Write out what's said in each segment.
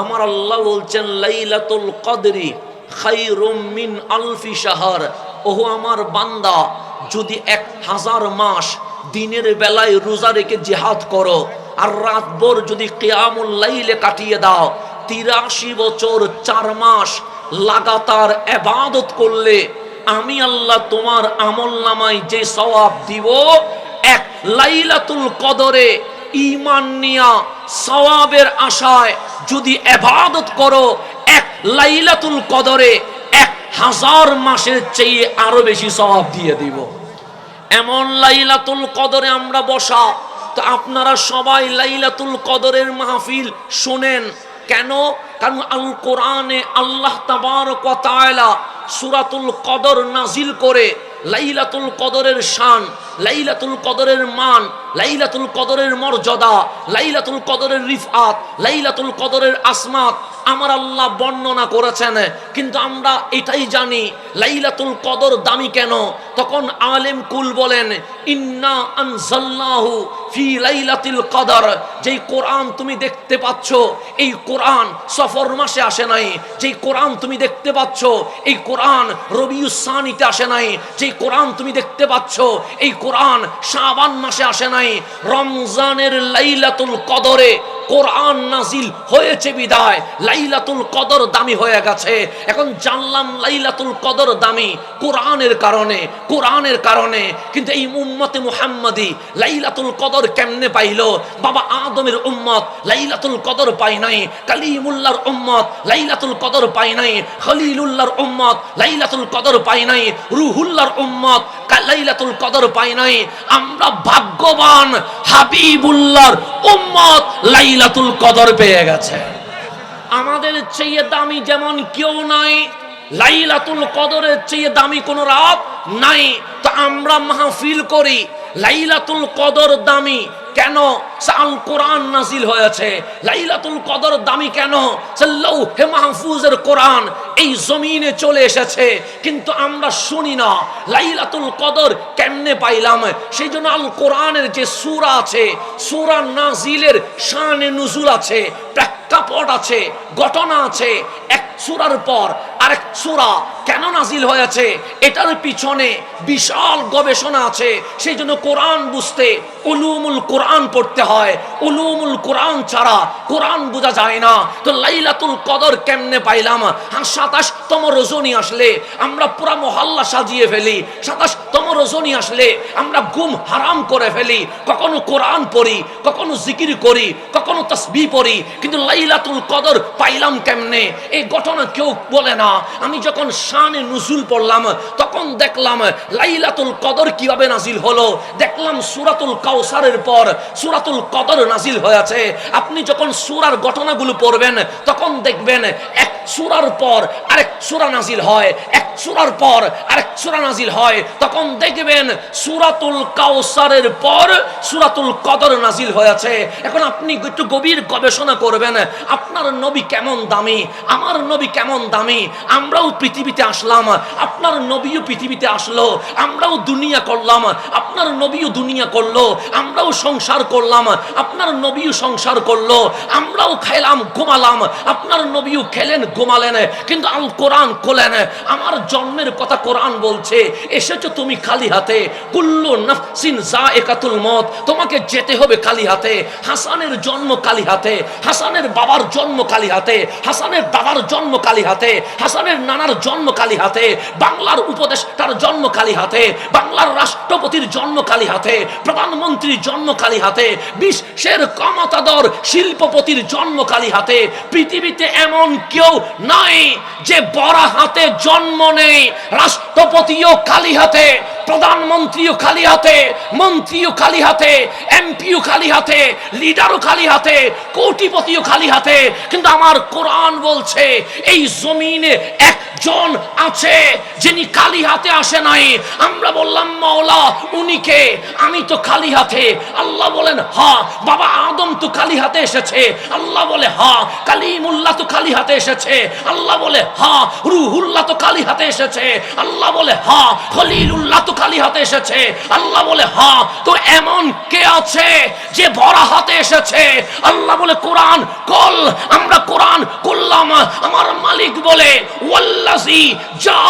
আমার আল্লাহ বলছেন লাইলাতুল কদরি খায়রুম মিন আলফি শাহর। ওহো আমার বান্দা, যদি 1000 মাস দিনের বেলায় রোজা রেখে জিহাদ করো আর রাতভর যদি কিয়ামুল লাইলে কাটিয়ে দাও, 83 বছর 4 মাস লাগাতার ইবাদত করলে আমি আল্লাহ তোমার আমলনামায় যে সওয়াব দিব, এক লাইলাতুল কদরে ঈমান নিয়া সওয়াবের আশায় যদি ইবাদত করো, এক লাইলাতুল কদরে 1000 মাসের চেয়ে আরো বেশি সওয়াব দিয়ে দিব। এমন লাইলাতুল কদরে আমরা বসা। তো আপনারা সবাই লাইলাতুল কদরের মাহফিল শোনেন কেন? কারণ আল কোরআনে আল্লাহ তাবারক ওয়া তাআলা সূরাতুল কদর নাজিল করে লাইলাতুল কদরের শান, লাইলাতুল কদরের মান, লাইলাতুল কদরের মর্যাদা, লাইলাতুল কদরের রিফআত, লাইলাতুল কদরের আসমাত আমার আল্লাহ বর্ণনা করেছেন। কিন্তু আমরা এটাই জানি লাইলাতুল কদর দামি কেন। তখন আলেম কুল বলেন, ইন্না আনজালনাহু ফি লাইলাতুল কদর। যেই কোরআন তুমি দেখতে পাচ্ছ, এই কোরআন সফর মাসে আসে নাই। যেই কোরআন তুমি দেখতে পাচ্ছ, এই কোরআন রবিউস সানিতে আসে নাই। যেই কোরআন তুমি দেখতে পাচ্ছ, এই কোরআন শাবান মাসে আসে নাই। রমজানের লাইলাতুল কদরে কোরআন নাজিল হয়েছে বিদায় লাইলাতুল কদর দামি হয়ে গেছে। এখন জানলাম লাইলাতুল কদর দামি কোরআনের কারণে, কোরআনের কারণে। কিন্তু এই উম্মতে মুহাম্মাদি লাইলাতুল কদর কেমনে পাইল? বাবা আদমের উম্মত লাইলাতুল কদর পায় নাই, কালিমুল্লাহর উম্মত লাইলাতুল কদর পায় নাই, খলিলুল্লাহর উম্মত লাইলাতুল কদর পায় নাই, রুহুল্লাহর উম্মত লাইলাতুল কদর পায় নাই। আমরা ভাগ্যবান, হাবিবুল্লাহর উম্মত লাইলাতুল কদর পেয়ে গেছে। আমাদের চেয়ে দামি যেমন কেউ নাই, লাইলাতুল কদরের চেয়ে দামি কোনো রাত নাই। তো আমরা মাহফিল করি, লাইলাতুল কদর দামি কেন? আল কোরআন নাজিল হয়েছে। লাইলাতুল কদর দামি কেন? লাউহে মাহফুজের কোরআন এই জমিনে চলে এসেছে, কিন্তু আমরা শুনি না লাইলাতুল কদর কেমনে পাইলাম। সেই জন্য আল কোরআনের যে সূরা আছে, সূরা নাজিলের শানে নুজুল আছে, প্রেক্ষাপট আছে, ঘটনা আছে। এক সূরার পর আরেক সূরা কেন নাজিল হয়েছে, এটার পিছনে বিশাল গবেষণা আছে। সেই জন্য কোরআন বুঝতে উলুমুল কোরআন পড়তে হয়। উলুমুল কোরআন ছাড়া কোরআন বোঝা যায় না। তো লাইলাতুল কদর কেমনে পাইলাম? 27তম রজনী আসলে আমরা পুরা মহল্লা সাজিয়ে ফেলি। 27তম রজনী আসলে আমরা ঘুম হারাম করে ফেলি। কখনো কোরআন পড়ি, কখনো জিকির করি, কখনো তাসবিহ পড়ি, কিন্তু লাইলাতুল কদর পাইলাম কেমনে? এই ঘটনা কেউ বলে না। আমি যখন শানে নুজুল পড়লাম, তখন দেখলাম লাইলাতুল কদর কিভাবে নাজিল হলো। দেখলাম সূরাতুল কাউসারের পর সূরাতুল কদর নাজিল হয়েছে। আপনি যখন সূরার ঘটনাগুলো পড়বেন, তখন দেখবেন এক সূরার পর আরেক সূরা নাজিল হয়, এক সূরার পর আরেক সূরা নাজিল হয়। তখন দেখবেন সূরাতুল কাউসারের পর সূরাতুল কদর নাজিল হয়েছে। এখন আপনি একটু গভীর গবেষণা করবেন, আপনার নবী কেমন দামি, আমার নবী কেমন দামি। আমরাও পৃথিবীতে আসলাম, আপনার নবীও পৃথিবীতে আসলো। আমরাও দুনিয়া করলাম, আপনার নবীও দুনিয়া করলো। আমরাও সংসার করলাম, আপনার নবীও সংসার করলো। আমরাও খেলাম, ঘুমালাম, আপনার নবীও খেলেন, ঘুমালেন। কিন্তু আল কোরআন খোলেন, আমার জন্মের কথা কোরআন বলছে, এসেছো তুমি খালি হাতে। কুল্লু নাফসিন যায়কাতুল মউত, তোমাকে যেতে হবে খালি হাতে। হাসানের জন্ম খালি হাতে, হাসানের বাবার জন্ম খালি হাতে, হাসানের দাদার জন্ম খালি হাতে, হাসানের নানার জন্ম খালি হাতে, বাংলার উপদেষ্টার জন্ম খালি হাতে, বাংলার রাষ্ট্রপতির জন্ম খালি হাতে, প্রধানমন্ত্রীর জন্ম খালি হাতে, বিশ্বের ক্ষমতাধর শিল্পপতির জন্ম খালি হাতে। পৃথিবীতে এমন কেউ নাই যে বড় হাতে জন্ম নেই। রাষ্ট্রপতিও খালি হাতে, প্রধানমন্ত্রীও খালি হাতে, মন্ত্রীও খালি হাতে, এমপিও খালি হাতে, লিডারও খালি হাতে, কোটিপতিও খালি হাতে। কিন্তু আমার কোরআন বলছে এই জমিনে একজন আছে যিনি খালি হাতে আসে নাই। আমরা বললাম মাওলা উনিকে, আমি তো খালি হাতে। আল্লাহ বলেন হ্যাঁ। বাবা আদম তো খালি হাতে এসেছে। আল্লাহ বলে হ্যাঁ। কালিমুল্লাহ তো খালি হাতে এসেছে। আল্লাহ বলে হ্যাঁ। রুহুল্লাহ তো খালি হাতে এসেছে। আল্লাহ বলে হ্যাঁ। খলিলুল্লাহ তো খালি হাতে এসেছে। আল্লাহ বলে হ্যাঁ। তো এমন কে আছে যে ভরা হাতে এসেছে? আল্লাহ বলে কোরআন কল। আমরা কোরআন দেখলাম আমার মালিক বলে ওয়াল্লাযী জা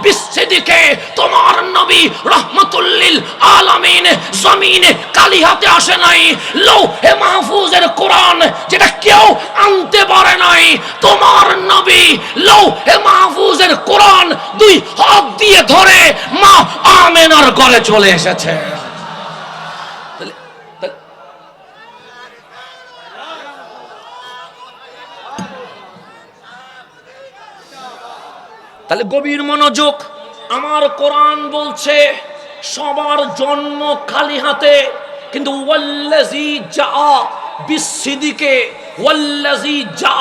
বিসসিদকে, তোমার নবী রাহমাতুল লিল আলামিন জমিনে খালি হাতে আসে নাই। লৌহে মাহফুজের কোরআন যেটা কেউ আনতে পারে নাই, তোমার নবী লৌহে মাহফুজের কোরআন দুই হাত দিয়ে ধরে মা আমেনার ঘরে চলে এসেছে। তাহলে গভীর মনোযোগ, আমার কোরআন বলছে সবার জন্ম খালি হাতে, কিন্তু ওয়াল্লাযী জা বিসসিদকে, ওয়াল্লাযী জা,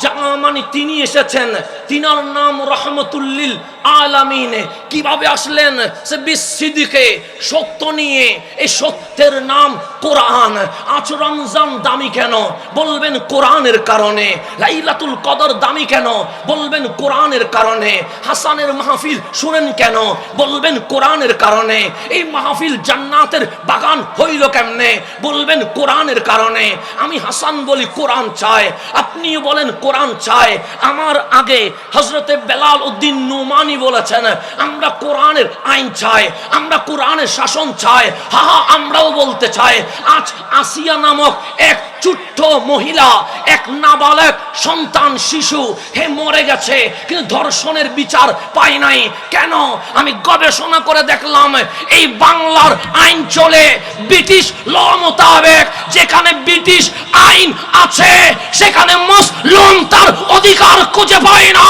যা মানে তিনি এসেছেন, তিনার নাম রাহমাতুল লিল আলামিন। কিভাবে আসলেন? সে বিসসিদকে, সত্য নিয়ে। এই সত্যের নাম কোরআন। আজ রমজান দামি কেন? বলবেন কোরআনের কারণে। লাইলাতুল কদর দামি কেন? বলবেন কোরআনের কারণে। হাসানের মাহফিল শুনেন কেন? বলবেন কোরআনের কারণে। এই মাহফিল জান্নাতের বাগান হইল কেমনে? বলবেন কোরআনের কারণে। আমি হাসান বলি কোরআন চাই, আপনিও বলেন কোরআন চাই। আমার আগে হযরতে বেলাল উদ্দিন নুমানি বলেছেন আমরা কোরআনের আইন চাই, আমরা কোরআনের শাসন চাই। হা হা, আমরাও বলতে চাই। আজ আসিয়া নামক এক ছোট্ট মহিলা, এক নাবালক সন্তান শিশু হে মরে গেছে, কিন্তু ধর্ষণের বিচার পাই নাই কেন? আমি গবেষণা করে দেখলাম এই বাংলার আইন চলে ব্রিটিশ ল মোতাবেক। যেখানে ব্রিটিশ আইন আছে সেখানে মুসলিম তার অধিকার খুঁজে পায় না।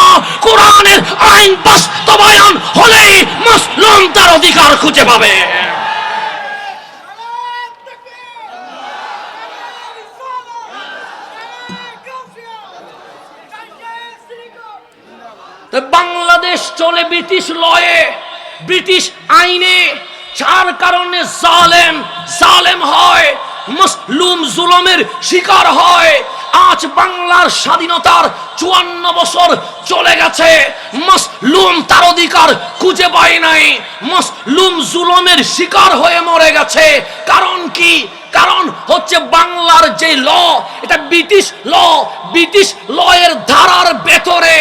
কোরআনের আইন বাস্তবায়ন হলেই মুসলিম তার অধিকার খুঁজে পাবে। বাংলাদেশ চলে ব্রিটিশ লয়ে, ব্রিটিশ আইনে। যার কারণে জালেম হয়, মুসলিম জুলুমের শিকার হয়। আজ বাংলার স্বাধীনতার 54 বছর চলে গেছে, মুসলিম তার অধিকার খুঁজে পায় নাই, মুসলিম জুলুমের শিকার হয়ে মরে গেছে। কারণ কি? কারণ হচ্ছে বাংলার যে ল, এটা ব্রিটিশ ল। ব্রিটিশ ল এর ধারার ভেতরে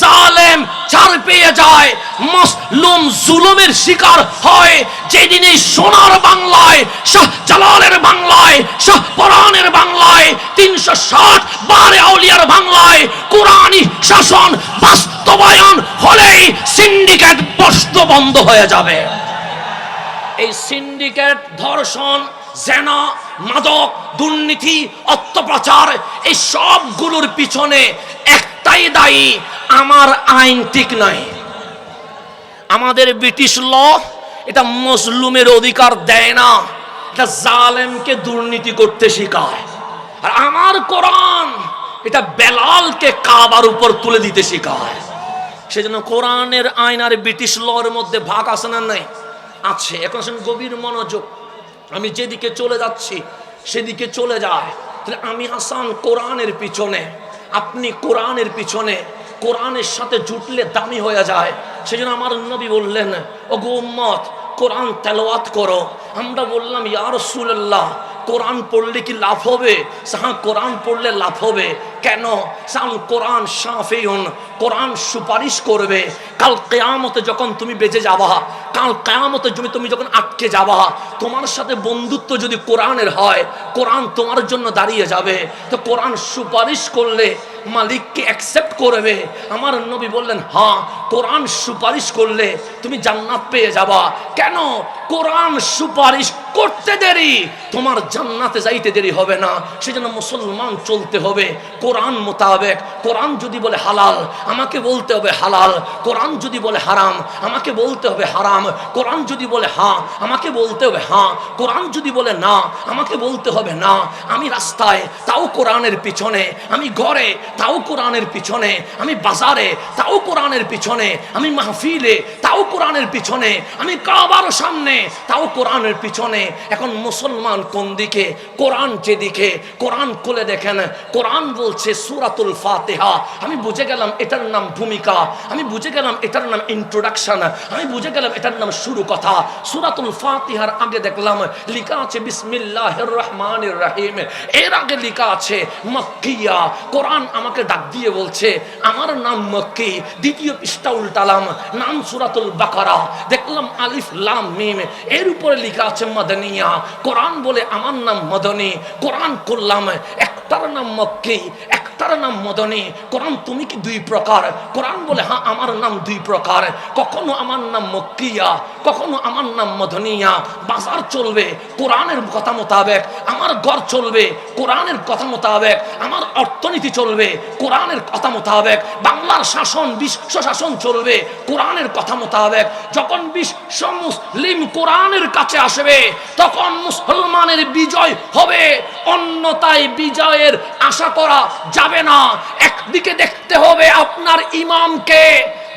জালেম ছাড় পেয়ে যায়, মুসলিম জুলুমের শিকার হয়। যেদিন এই সোনার বাংলায়, শাহজালালের বাংলায়, শাহপরানের বাংলায়, 360 বারে আউলিয়ার বাংলায় কোরআনী শাসন বাস্তবায়ন হলেই সিন্ডিকেট বন্ধ হয়ে যাবে। এই সিন্ডিকেট, ধর্ষণ, জেনা, মাদক, দুর্নীতি, অর্থপাচার, এই সবগুলোর পিছনে একটাই দায়ী, আমার আইন ঠিক নাই। আমাদের ব্রিটিশ ল এটা মুসলিমের অধিকার দেয় না, এটা জালেমকে দুর্নীতি করতে শেখায়। আর আমার কোরআন এটা বেলালকে কাবার উপর তুলে দিতে শেখায়। সেজন্য কোরআনের আইন আর ব্রিটিশ লর মধ্যে ভাগ আছে না? নাই, আছে। এখন আসেন গভীর মনোযোগ, আমি যেদিকে চলে যাচ্ছি সেদিকে চলে যায়। তাহলে আমি হাসান কোরআনের পিছনে, আপনি কোরআনের পিছনে, কোরআনের সাথে জুটলে দামি হয়ে যায়। সেজন্য আমার নবী বললেন, ওগো উম্মত কোরআন তেলাওয়াত করো। আমরা বললাম ইয়া রাসূলুল্লাহ কোরআন পড়লে কি লাভ হবে? হ্যাঁ, কোরআন পড়লে লাভ হবে। কেন? কোরআন শাফিউন, কোরআন সুপারিশ করবে। কাল কিয়ামতে যখন তুমি বেঁচে যাবা, কাল কিয়ামতে তুমি যখন আটকে যাবা, তোমার সাথে বন্ধুত্ব যদি কোরআনের হয়, কোরআন তোমার জন্য দাঁড়িয়ে যাবে। তো কোরআন সুপারিশ করলে মালিককে অ্যাকসেপ্ট করবে। আমার নবী বললেন হ্যাঁ, কোরআন সুপারিশ করলে তুমি জান্নাত পেয়ে যাবা। কেন? কোরআন সুপারিশ করতে দেরি, তোমার জান্নাতে যাইতে দেরি হবে না। সেজন্য মুসলমান চলতে হবে কোরআন মোতাবেক। কোরআন যদি বলে হালাল, আমাকে বলতে হবে হালাল। কোরআন যদি বলে হারাম, আমাকে বলতে হবে হারাম। কোরআন যদি বলে হ্যাঁ, আমাকে বলতে হবে হ্যাঁ। কোরআন যদি বলে না, আমাকে বলতে হবে না। আমি রাস্তায়, তাও কোরআনের পিছনে। আমি ঘরে, তাও কোরআনের পিছনে। আমি বাজারে, তাও কোরআনের পিছনে। আমি মাহফিলে, তাও কোরআনের পিছনে। আমি কাবার সামনে, তাও কোরআনের পিছনে। এখন মুসলমান কোন দিকে? কোরআন যেদিকে। কোরআন খুলে দেখেন, কোরআন বলছে সূরাতুল ফাতিহা ফাতিহা, আমি বুঝে গেলাম এটার নাম ভূমিকা, আমি বুঝে গেলাম এটার নাম ইন্ট্রোডাকশন, আমি বুঝে গেলাম এটার নাম শুরু কথা। সূরাতুল ফাতিহার আগে দেখলাম লেখা আছে বিসমিল্লাহির রহমানির রহিম, এর আগে লেখা আছে মক্কিয়া। কোরআন আমাকে ডাক দিয়ে বলছে আমার নাম মক্কি। দ্বিতীয় পৃষ্ঠা উল্টালাম, নাম সূরাতুল বাকারা, দেখলাম আলিফ লাম মিম, এর উপরে লেখা আছে মাদানিয়া। কোরআন বলে আমার নাম মদনী। কোরআন করলাম একটার নাম মক্কি, একটার নাম মদনী। কোরআন তুমি কি দুই প্রকার? কোরআন বলে হ্যাঁ আমার নাম দুই প্রকার, কখনো আমার নাম মক্কিয়া, কখনো আমার নাম মদনিয়া। বাজার চলবে কোরআনের কথা মোতাবেক, আমার ঘর চলবে কোরআনের কথা মোতাবেক, আমার অর্থনীতি চলবে কোরআনের কথা মোতাবেক, বাংলার শাসন বিশ্ব শাসন চলবে কোরআনের কথা মোতাবেক। যখন বিশ্ব মুসলিম কোরআনের কাছে আসবে তখন মুসলমানের বিজয় হবে, অন্যথায় বিজয়ের আশা করা যাবে না। একদিকে দেখতে হবে আপনার ইমামকে,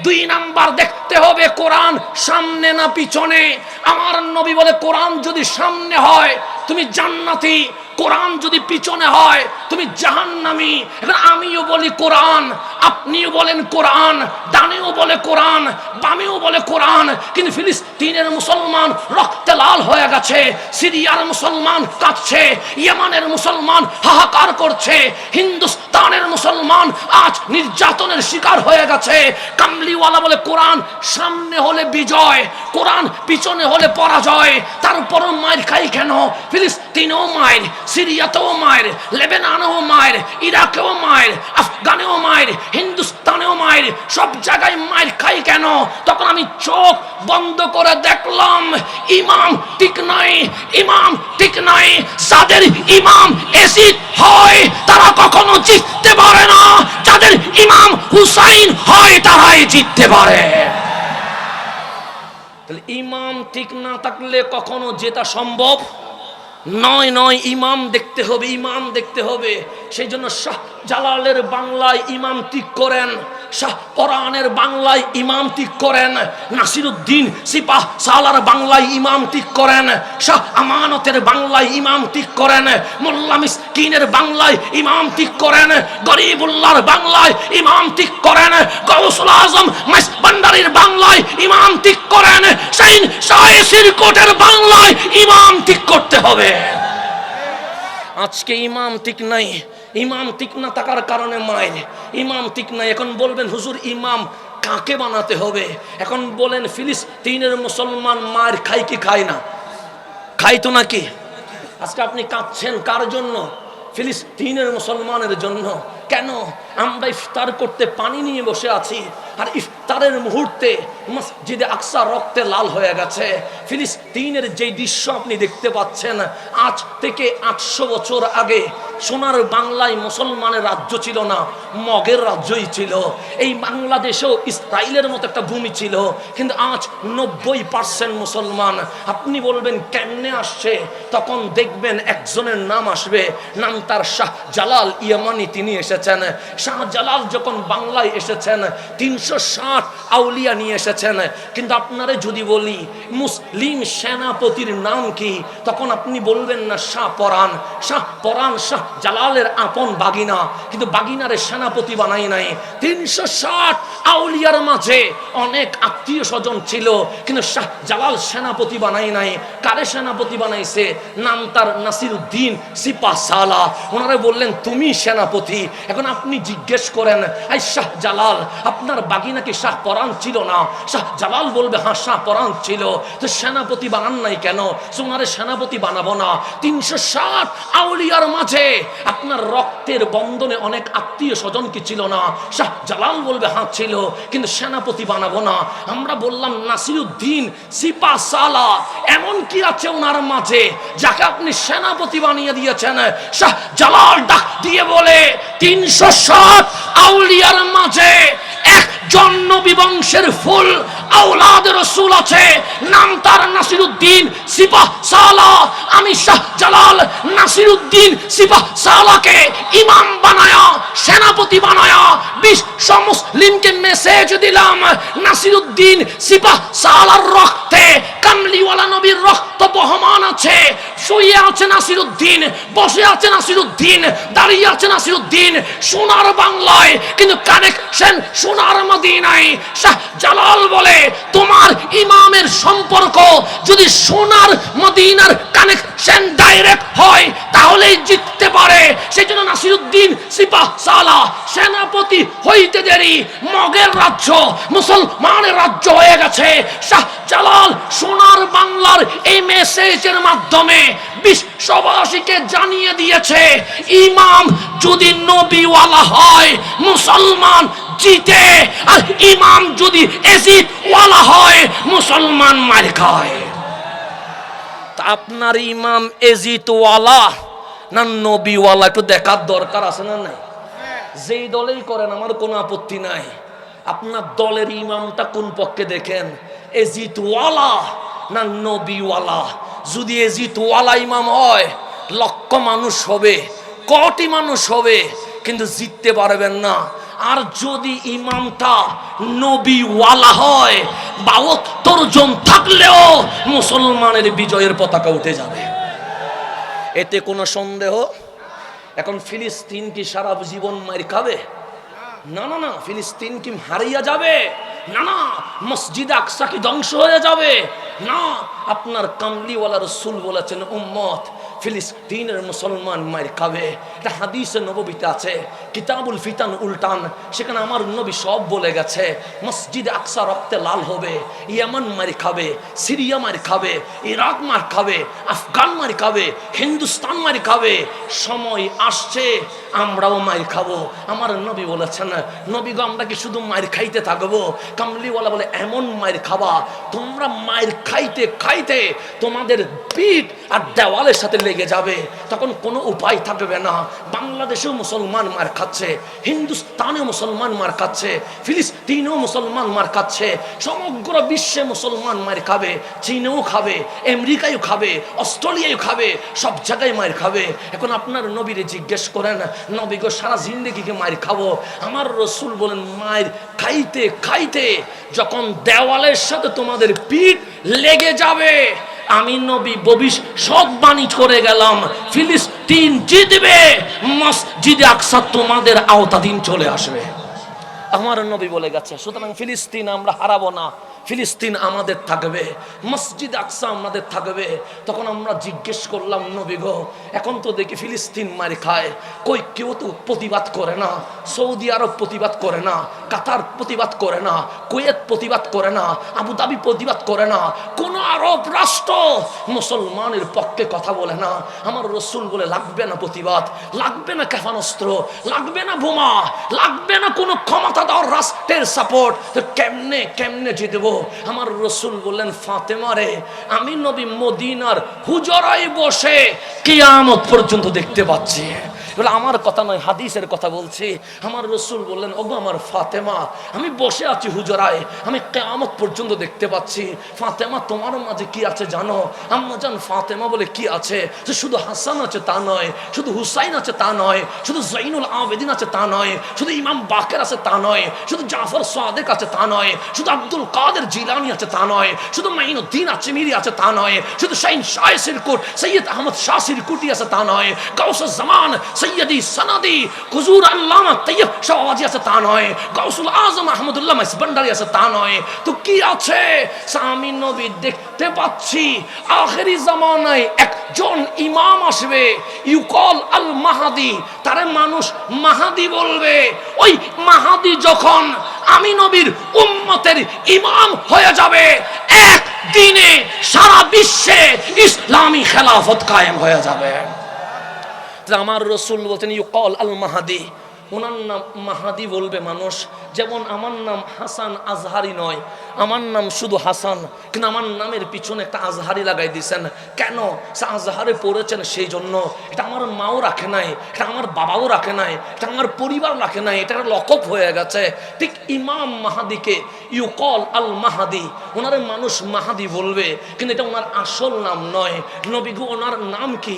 দুই নাম্বার দেখতে হবে কোরআন সামনে না পিছনে। আমার নবী বলে কোরআন যদি সামনে হয় তুমি জান্নাতি, কোরআন যদি পিছনে হয় তুমি জাহান্নামী। এখন আমিও বলি কোরআন, আপনিও বলেন কোরআন, ডানেও বলে কোরআন, বামেও বলে কোরআন, কিন্তু ফিলিস্তিনের মুসলমান রক্তে লাল হয়ে গেছে, সিরিয়ার মুসলমান কাঁদছে, ইয়েমানের মুসলমান হাহাকার করছে, হিন্দুস্তানের মুসলমান আজ নির্যাতনের শিকার হয়ে গেছে। কামলিওয়ালা বলে কোরআন সামনে হলে বিজয়, কোরআন পিছনে হলে পরাজয়। তারপরও মায়ের খাই কেন? ফিলিস্তিনেও মায়ের, সিরিয়াতেও মায়ের, লেবাননেও মায়ের, ইরাকেও মায়ের, আফগানেও মায়ের, হিন্দুস্তানেও মায়ের, সব জায়গায় মায়ের খাই কেন? তখন আমি চোখ বন্ধ করে দেখলাম ইমাম ঠিক নাই, ইমাম ঠিক নাই। যাদের ইমাম এসিড হয় তারা কখনো জিততে পারে না, যাদের ইমাম হুসাইন হয় তারাই জিততে পারে। তাহলে ইমাম ঠিক না থাকলে কখনো জেতা সম্ভব নয়। ইমাম দেখতে হবে, ইমাম দেখতে হবে। সেই জন্য শাহ জালালের বাংলায় ইমাম ঠিক করেন, শাহ পরানের বাংলায় ইমাম ঠিক করেন, নাসিরুদ্দিন সিপাহ সালার বাংলায় ইমাম ঠিক করেন, শাহ আমানতের বাংলায় ইমাম ঠিক করেন, মোল্লা মিসকিনের বাংলায় ইমাম ঠিক করেন, গরিবুল্লাহর বাংলায় ইমাম ঠিক করেন, গৌসুল আজম মাইস ভান্ডারীর বাংলায় ইমাম ঠিক করেন, শাইন শাহ সিরকোটের বাংলায় ইমাম ঠিক করতে হবে। আজকে ইমাম ঠিক নাই, ইমাম ঠিক না থাকার কারণে মায়ের ইমাম ঠিক নাই। এখন বলবেন হুজুর ইমাম কাকে বানাতে হবে? এখন বলেন ফিলিস্তিনের মুসলমান মায়ের খায় কি খায় না? খাই তো নাকি? আজকে আপনি কাঁদছেন কার জন্য? ফিলিস্তিনের মুসলমানের জন্য। কেন? আমরা ইফতার করতে পানি নিয়ে বসে আছি, আর ইফতারের মুহূর্তে মসজিদে আকসা রক্তে লাল হয়ে গেছে। ফিলিস্তিনের যে দৃশ্য আপনি দেখতে পাচ্ছেন, আজ থেকে 800 বছর আগে সোনার বাংলায় মুসলমানের রাজ্য ছিল না, মগের রাজ্যই ছিল। এই বাংলাদেশেও ইসরায়েলের মতো একটা ভূমি ছিল, কিন্তু আজ 90% মুসলমান। আপনি বলবেন কেমনে আসছে? তখন দেখবেন একজনের নাম আসবে, নাম তার শাহ জালাল ইয়ামানি। তিনি এসেছেন। শাহ জালাল যখন বাংলায় এসেছেন 360 আউলিয়া নিয়ে এসেছেন। কিন্তু আপনারে যদি বলি মুসলিম সেনাপতির নাম কি, তখন আপনি বলবেন না শাহ পরান। শাহ পরান শাহ জালালের আপন বাগিনা, কিন্তু বাগিনারে সেনাপতি বানাই নাই। 360 আউলিয়ার মাঝে অনেক আত্মীয় স্বজন ছিল, কিন্তু শাহ জালাল সেনাপতি বানাই নাই। কারে সেনাপতি বানাইছে? নাম তার নাসিরুদ্দিন সিপাহ সালাহ। ওনারা বললেন তুমি সেনাপতি। এখন আপনি জিজ্ঞেস করেন এই শাহ জালাল আপনার বাগিনা কি শাহ পরান ছিল না? শাহ জালাল বলবে হ্যাঁ শাহ পরান ছিল। তো সেনাপতি বানান নাই কেন? ওনারে সেনাপতি বানাবো না। 360 আউলিয়ার মাঝে আপনার রক্তের বন্ধনে অনেক আত্মীয় স্বজন কি ছিল না? শাহ জালাল বলবে হ্যাঁ ছিল, কিন্তু সেনাপতি বানাবো না। আমরা বললাম নাসিরুদ্দিন সিপাহ সালাহ এমন কি আছে ওনার মাঝে যাকে আপনি সেনাপতি বানিয়ে দিয়েছেন? শাহ জালাল ডাক দিয়ে বলে 360 আউলিয়ার মাঝে একজন নবী বংশের ফুল আওলাদ রাসূল আছে, নাম তার নাসিরুদ্দিন সিপাহ সালাহ। আমি শাহ জালাল নাসিরুদ্দিন সিপাহ সালাহকে ইমাম বানায়া, সেনাপতি বানায়া বিশ্ব মুসলিমকে মেসেজ দিলাম, নাসিরউদ্দিন সিপাহ সালার রক্তে কামলিওয়ালা নবীর রক্ত বহমান আছে। শুয়ে আছে নাসিরউদ্দিন, বসে আছে নাসিরউদ্দিন, দাঁড়িয়ে আছে নাসিরউদ্দিন সোনার বাংলায়, কিন্তু কানেকশন সোনার মদিনায়। শাহ জালাল বলে তোমার ইমামের সম্পর্ক যদি সোনার মদিনার কানেকশন ডাইরেক্ট হয় তাহলেই জিততে পারে। সেজন্য নাসিরউদ্দিন সিপাহ সালাহ সেনাপতি হইতে দেরি, মগের রাজ্য মুসলমানের রাজ্য হয়ে গেছে। শাহ জালাল সোনার বাংলার এই মেসেজের মাধ্যমে বিশ্ববাসীকে জানিয়ে দিয়েছে, ইমাম যদি নবীওয়ালা হয় মুসলমান জিতে, আর ইমাম যদি এজিদওয়ালা হয় মুসলমান মার খায়। তা আপনার ইমাম এজিদওয়ালা না নবীওয়ালা একটু দেখার দরকার আছে না নাই? যেই দলেই করেন আমার কোনো আপত্তি নাই, আপনার দলের ইমামটা কোন পক্ষে দেখেন, এজিদওয়ালা না নবীওয়ালা। যদি এজিদওয়ালা ইমাম হয় লক্ষ মানুষ হবে, কোটি মানুষ হবে, কিন্তু জিততে পারবেন না। আর যদি ইমামটা নবীওয়ালা হয় ৭২ জন থাকলেও মুসলমানের বিজয়ের পতাকা উঠে যাবে, এতে কোনো সন্দেহ। এখন ফিলিস্তিন কি সারা জীবন মার খাবে? না না না। ফিলিস্তিন কি হারিয়ে যাবে? না না। মসজিদ আকসা কি ধ্বংস হয়ে যাবে? না। আপনার কামলিওয়ালা রাসূল বলেছেন উম্মত ফিলিস্তিনের মুসলমান মার খাবে। এটা হাদিসে নববীতে আছে, কিতাবুল ফিতান উল্টান, সেখানে আমার নবী সব বলে গেছে। মসজিদ আকসা রক্তে লাল হবে, ইয়ামান মার খাবে, সিরিয়া মার খাবে, ইরাক মার খাবে, আফগান মার খাবে, হিন্দুস্তান মার খাবে। সময় আসছে আমরাও মার খাবো। আমার নবী বলেছেন, নবী গো আমরা কি শুধু মার খাইতে থাকবো? কামলিওয়ালা বলে এমন মার খাবা তোমরা মার খাইতে খাইতে তোমাদের পিঠ আর দেওয়ালের সাথে লেগে যাবে, তখন কোনো উপায় থাকবে না। বাংলাদেশেও মুসলমান মার খাচ্ছে, হিন্দুস্তানেও মুসলমান মার খাচ্ছে, ফিলিস্তিনেও মুসলমান মার খাচ্ছে, সমগ্র বিশ্বে মুসলমান মার খাবে। চীনেও খাবে, আমেরিকায়ও খাবে, অস্ট্রেলিয়াও খাবে, সব জায়গায় মার খাবে। এখন আপনার নবীরে জিজ্ঞেস করেন, নবী গো সারা জিন্দেগিকে মার খাবো? আমার রাসূল বলেন মার খাইতে খাইতে যখন দেওয়ালের সাথে তোমাদের পিঠ লেগে যাবে, আমি নবী ভবিষ্যৎবাণী করে গেলাম ফিলিস্তিন জিতবে, মসজিদে আকসা তোমাদের আওতাধীন চলে আসবে। আমার নবী বলে গেছে। সুতরাং ফিলিস্তিন আমরা হারাবো না, ফিলিস্তিন আমাদের থাকবে, মসজিদ আকসা আমাদের থাকবে। তখন আমরা জিজ্ঞেস করলাম, নবী গো এখন তো দেখি ফিলিস্তিন মার খায়, কই কেউ তো প্রতিবাদ করে না। সৌদি আরব প্রতিবাদ করে না, কাতার প্রতিবাদ করে না, কুয়েত প্রতিবাদ করে না, আবুধাবি প্রতিবাদ করে না, কোন আরব রাষ্ট্র মুসলমানের পক্ষে কথা বলে না। আমার রাসূল বলে লাগবে না প্রতিবাদ, লাগবে না ক্ষেপণাস্ত্র, লাগবে না বোমা, লাগবে না কোনো ক্ষমতাধর রাষ্ট্রের সাপোর্ট। তো কেমনে কেমনে জিতবো? আমার রাসূল বললেন, ফাতেমা রে আমি নবী মদিনার হুজরায় বসে কিয়ামত পর্যন্ত দেখতে পাচ্ছি। বলে আমার কথা নয়, হাদিসের কথা বলছি। আমার রাসূল বললেন, ওগো আমার ফাতেমা আমি বসে আছি হুজরায়, আমি কিয়ামত পর্যন্ত দেখতে পাচ্ছি। ফাতেমা তোমার মাঝে কি আছে জানো? আম্মা জান ফাতেমা বলে কি আছে? শুধু হাসান আছে তা নয়, শুধু হুসাইন আছে তা নয়, শুধু জৈনুল আবেদিন আছে তা নয়, শুধু ইমাম বাকের আছে তা নয়, শুধু জাফর সাদেক আছে তা নয়, শুধু আব্দুল কাদের জিলানী আছে তা নয়, শুধু মাইনুদ্দিন আজমিরি আছে তা নয়, শুধু শাহিন শাহ সিরকুট সৈয়দ আহমদ শাহ সিরকুটি আছে তা নয়, গাউসুল জামান সৈয়দি সনদি হুজুর আল্লামা তৈয়ব শাহওয়াজি আছে তা নয়, গাউসুল আজম আহমদুল্লাহ মাইসবান্ডারি আছে তা নয়। তো কি আছে? আমি নবী দেখতে পাচ্ছি আখেরি জামানায় একজন ইমাম আসবে, ইউকল আল মাহাদি, তারে মানুষ মাহাদি বলবে। ওই মাহাদি যখন আমি নবীর উম্মতের ইমাম হয়ে যাবে, এক দিনে সারা বিশ্বে ইসলামী খেলাফত কায়েম হয়ে যাবে। আমার রাসূল বলতেন ইউকল আল মাহাদি, ওনার নাম মাহাদি বলবে মানুষ। যেমন আমার নাম হাসান আজহারি নয়, আমার নাম শুধু হাসান, কিন্তু আমার নামের পিছনে একটা আজহারি লাগাই দিয়েছেন। কেন? সে আজহারে পড়েছেন সেই জন্য। এটা আমার মাও রাখে নাই, এটা আমার বাবাও রাখে নাই, এটা আমার পরিবার রাখে নাই, এটা লকব হয়ে গেছে। ঠিক ইমাম মাহাদিকে ইউকল আল মাহাদি, ওনার মানুষ মাহাদি বলবে, কিন্তু এটা ওনার আসল নাম নয়। নবী গো ওনার নাম কি?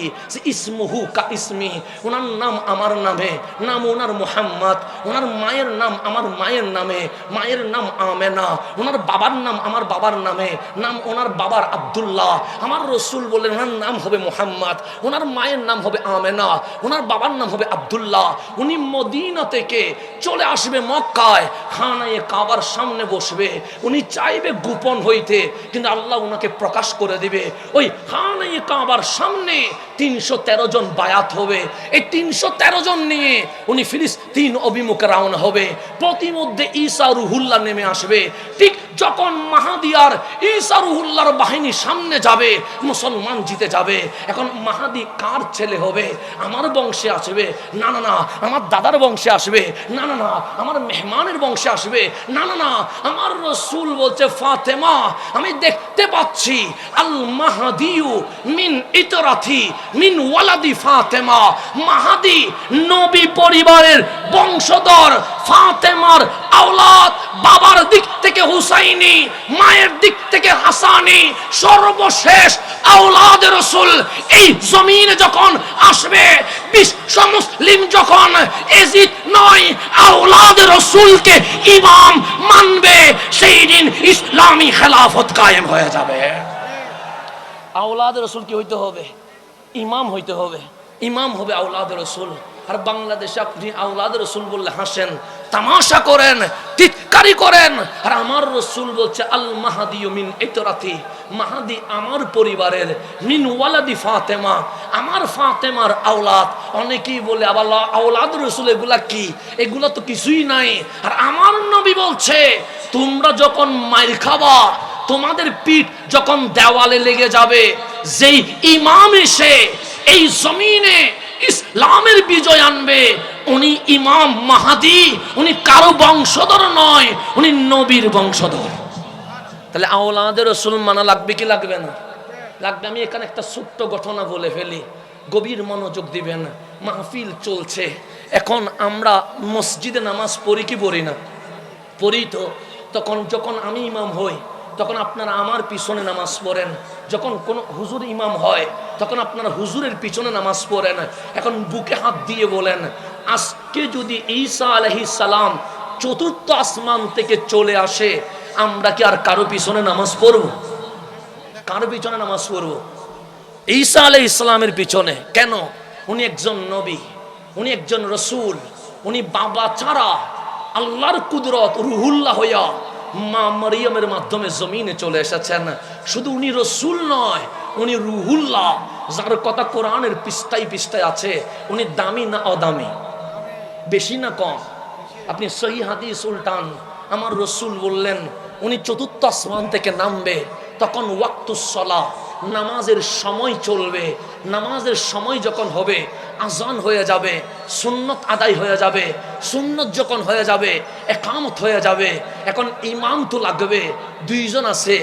ইসমুহু কা ইসমি, ওনার নাম আমার নামে, নাম ওনার মুহাম্মদ। ওনার মায়ের নাম আমার মায়ের নামে, মায়ের নাম আমেনা। ওনার বাবার নাম আমার বাবার নামে, নাম ওনার বাবার আব্দুল্লাহ। আমার রসুল বললেন ওনার নাম হবে মুহাম্মদ, ওনার মায়ের নাম হবে আমেনা, ওনার বাবার নাম হবে আব্দুল্লাহ। উনি মদিনা থেকে চলে আসবে মক্কায়, খানায়ে কাবার সামনে বসবে। উনি চাইবে গোপন হইতে, কিন্তু আল্লাহ ওনাকে প্রকাশ করে দিবে। ওই খানায়ে কাবার সামনে 313 জন বায়াত হবে। এই 313 জন নিয়ে উনি ফিলিস্তিন অভিমুখে রওনা হবে। প্রতিমধ্যে ঈসা রুহুল্লাহ নেমে আসবে। ঠিক যখন মাহাদি আর ঈসা রুহুল্লাহর বাহিনী সামনে যাবে, মুসলমান জিতে যাবে। এখন মাহাদি কার ছেলে হবে? আমার বংশে আসবে? না না না। আমার দাদার বংশে আসবে? না না না। আমার মেহমানের বংশে আসবে? না না না। আমার রসুল বলছে ফাতেমা, আমি দেখতে পাচ্ছি আল মাহাদিউ মিন ইতরাথি মিন ওয়ালাদি ফাতেমা। মাহাদি নবী পরিবারের বংশধর, ফাতেমার আওলাদ। বাবার দিক থেকে হুসাইনি, মায়ের দিক থেকে হাসানি, সর্বশেষ আওলাদ রাসূল এই জমিনে যখন আসবে, বিশ্ব মুসলিম যখন এজিদ নয় আওলাদ রাসূলকে ইমাম মানবে, সেই দিন ইসলামী খেলাফত কায়েম হয়ে যাবে। আওলাদ রাসূল কি হইতে হবে? ইমাম হইতে হবে। ইমাম হবে আওলাদ রাসূল। আর বাংলাদেশে আপনি আওলাদ রাসূল বললে হাসেন, তামাশা করেন, টিটকারি করেন। আর আমার রসুল বলছে আল মাহাদি মিন ইতরাতি, মাহাদি আমার পরিবারের, মিন ওয়ালাদি ফাতেমা, আমার ফাতেমার আওলাদ। অনেকেই বলে আবার আওলাদ রসুল এগুলা কি? এগুলা তো কিছুই নাই। আর আমার নবী বলছে তোমরা যখন মাইর খাবা, তোমাদের পিঠ যখন দেওয়ালে লেগে যাবে, যেই ইমাম এসে এই জমিনে ইসলামের বিজয় আনবে, উনি ইমাম মাহাদি। উনি কারো বংশধর নয়, উনি নবীর বংশধর। তাহলে আওলাদের রাসূল মানা লাগবে কি লাগবে না? লাগবে। আমি এখানে একটা ছোট্ট ঘটনা বলে ফেলি, গভীর মনোযোগ দিবেন। মাহফিল চলছে, এখন আমরা মসজিদে নামাজ পড়ি কি পড়ি না? পড়ি তো। তখন যখন আমি ইমাম হই, তখন আপনারা আমার পিছনে নামাজ পড়েন। যখন কোন হুজুর ইমাম হয়, তখন আপনারা হুজুরের পিছনে নামাজ পড়েন। এখন বুকে হাত দিয়ে বলেন, আজকে যদি ঈসা আলাইহিস সালাম চতুর্থ আসমান থেকে চলে আসে, আমরা কি আর কারো পিছনে নামাজ পড়ব? কারো পিছনে নামাজ পড়ব? ঈসা আলাইহিস সালামের পিছনে। কেন? উনি একজন নবী, উনি একজন রসুল। উনি বাবা ছাড়া আল্লাহর কুদরত রুহুল্লাহ হইয়া মা মারিয়ামের মাধ্যমে জমিনে চলে এসেছেন। শুধু উনি রসুল নয়, উনি রুহুল্লাহ, যার কথা কোরআনের পৃষ্ঠায় পৃষ্ঠায় আছে। উনি দামি না অদামি? বেশি না কম? আপনি সহি হাদিস উল্টান। আমার রসুল বললেন উনি চতুর্থ আসমান থেকে নামবে, তখন ওয়াক্তুস সালাহ, নামাজের সময় চলবে। নামাজের সময় যখন হবে, আজান হয়ে যাবে, সুন্নত আদায় হয়ে যাবে। সুন্নত যখন হয়ে যাবে, একামত হয়ে যাবে। এখন ইমাম তো লাগবে। দুইজন আছে,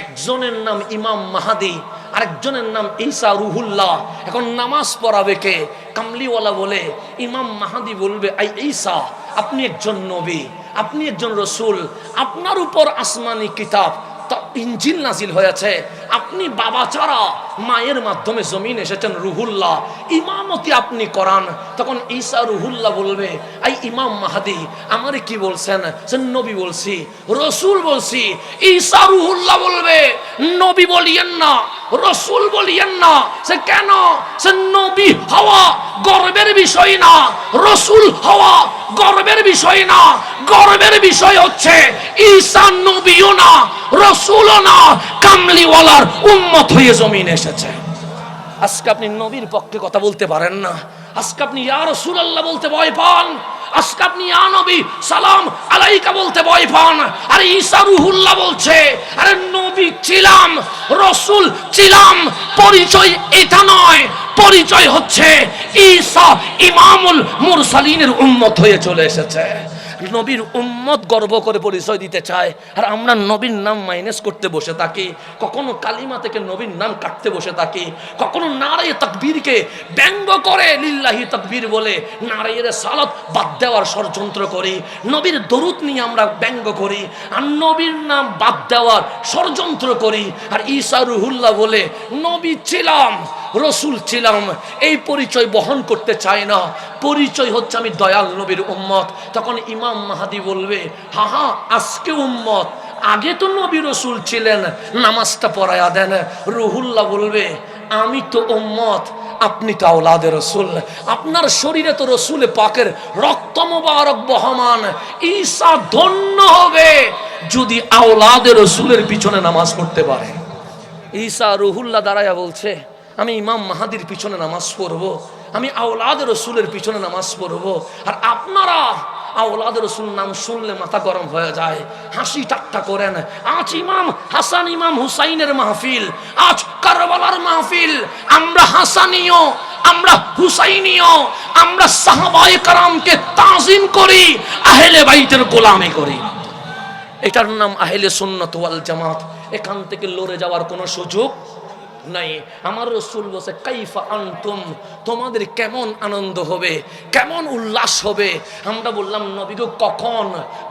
একজনের নাম ইমাম মাহাদি, আরেকজনের নাম ঈসা রুহুল্লাহ। এখন নামাজ পড়াবে কে? কামলিওয়ালা বলে ইমাম মাহাদি বলবে, আই ঈসা, আপনি একজন নবী, আপনি একজন রসুল, আপনার উপর আসমানি কিতাব ইনজিল নাজিল হয়েছে, আপনি বাবা ছাড়া মায়ের মাধ্যমে জমিন এসেছেন রুহুল্লাহ, ইমামতি আপনি করান। তখন ঈসা রুহুল্লাহ বলবে, আই ইমাম মাহাদি, আমারে কি বলছেন? সে নবী বলছি, রসুল বলছি। ঈসা রুহুল্লাহ বলবে, নবী বলিয়েন না, রসুল বলিয়েন না। সে কেন? সে নবী হওয়া গর্বের বিষয় না, রসুল হওয়া গর্বের বিষয় না। গর্বের বিষয় হচ্ছে ঈসা নবীও না, রসুলও না, কামলিওয়ালার উম্মত হয়ে জমিনে এসেছে। আজকে আপনি নবীর পক্ষে কথা বলতে পারেন না। আজকে আপনি ইয়া রাসূলুল্লাহ বলতে ভয় পান। আজকে আপনি ইয়া নবী সালাম আলাইকা বলতে ভয় পান। আর ঈসা রুহুল্লাহ বলছে, আরে নবী ছিলাম, রসুল ছিলাম, পরিচয় এটা নয়। পরিচয় হচ্ছে ঈসা ইমামুল মুরসালিনের উম্মত হয়ে চলে এসেছে। নবীর উম্মত গর্ব করে পরিচয় দিতে চায়, আর আমরা নবীর নাম মাইনাস করতে বসে থাকি, কখনো কালিমা থেকে নবীর নাম কাটতে বসে থাকি, কখনো নারে তাকবীরকে ব্যঙ্গ করে লিল্লাহি তাকবীর বলে নারে সালাত বাদ দেওয়ার ষড়যন্ত্র করি, নবীর দরুদ নিয়ে আমরা ব্যঙ্গ করি আর নবীর নাম বাদ দেওয়ার ষড়যন্ত্র করি। আর ঈসা রুহুল্লাহ বলে নবী ছিলাম, রসুল ছিলাম, এই পরিচয় বহন করতে চায় না। পরিচয় হচ্ছে আমি দয়াল নবীর উম্মত। তখন ইমাম মাহাদি বলবে, হা হা আজকে উম্মত, আগে তো নবী রসুল ছিলেন, নামাজটা পড়ায়া দেন। রুহুল্লাহ বলবে, আমি তো উম্মত, আপনি তো আওলাদে রসুল, আপনার শরীরে তো রসুল পাকের রক্ত মোবারক বহমান। ঈসা ধন্য হবে যদি আওলাদে রসুলের পিছনে নামাজ পড়তে পারে। ঈসা রুহুল্লাহ দাঁড়ায়া বলছে, আমি ইমাম মাহাদির পিছনে নামাজ পড়বো, আমি আওলাদে রসুলের পিছনে নামাজ পড়বো। আর আপনারা আওলাদে রসুল নাম শুনলে মাথা গরম হয়ে যায়, হাসি ঠাট্টা করেন। আজ ইমাম হাসান ইমাম হুসাইনের মাহফিল, আজ কারবালার মাহফিল, আমরা হাসানীয়, আমরা হুসাইনীয়, আমরা সাহাবায়ে কেরামকে তাজিম করি, আহলে বাইতের গোলামি করি। এটার নাম আহলে সুন্নাত ওয়াল জামাত। এখান থেকে লড়ে যাওয়ার কোনো সুযোগ নাই। আমার রাসূল বলে, কাইফা আনতুম, তোমাদের কেমন আনন্দ হবে, কেমন উল্লাস হবে। আমরা বললাম, নবী গো কখন?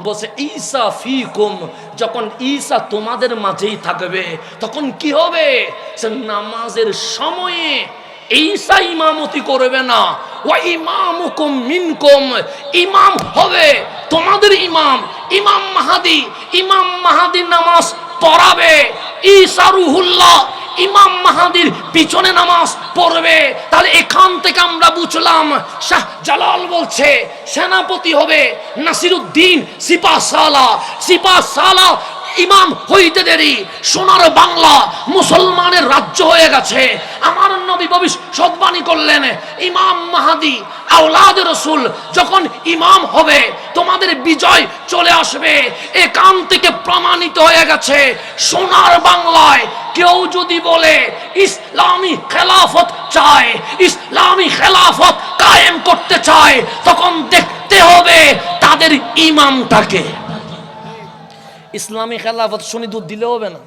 বলে, ঈসা ফিকুম, যখন ঈসা তোমাদের মাঝেই থাকবে তখন কি হবে? সে নামাজের সময়ে ঈসা ইমামতি করবে না, ওয়া ইমামুকুম মিনকুম, ইমাম হবে তোমাদের ইমাম, ইমাম মাহাদি। ইমাম মাহাদি নামাজ পড়াবে, ঈসা রুহুল্লাহ ইমাম মাহাদির পিছনে নামাজ পড়বে। তাহলে এখান থেকে আমরা বুঝলাম, শাহ জালাল বলছে সেনাপতি হবে নাসিরউদ্দিন সিপাহসালা। সিপাহসালা ইমাম হইতে দেরি, সোনার বাংলা মুসলমানের রাজ্য হয়ে গেছে। আমার নবী ভবিষ্যৎবাণী করলেন, ইমাম মাহাদি আওলাদে রসুল যখন ইমাম হবে তোমাদের বিজয় চলে আসবে। এখান থেকে প্রমাণিত হয়ে গেছে, সোনার বাংলায় কেউ যদি বলে ইসলামী খেলাফত চায়, ইসলামী খেলাফত কায়েম করতে চায়, তখন দেখতে হবে তাদের ইমামটাকে। ইসলামী খেলাফত শুনি দুধ দিলে হবে না,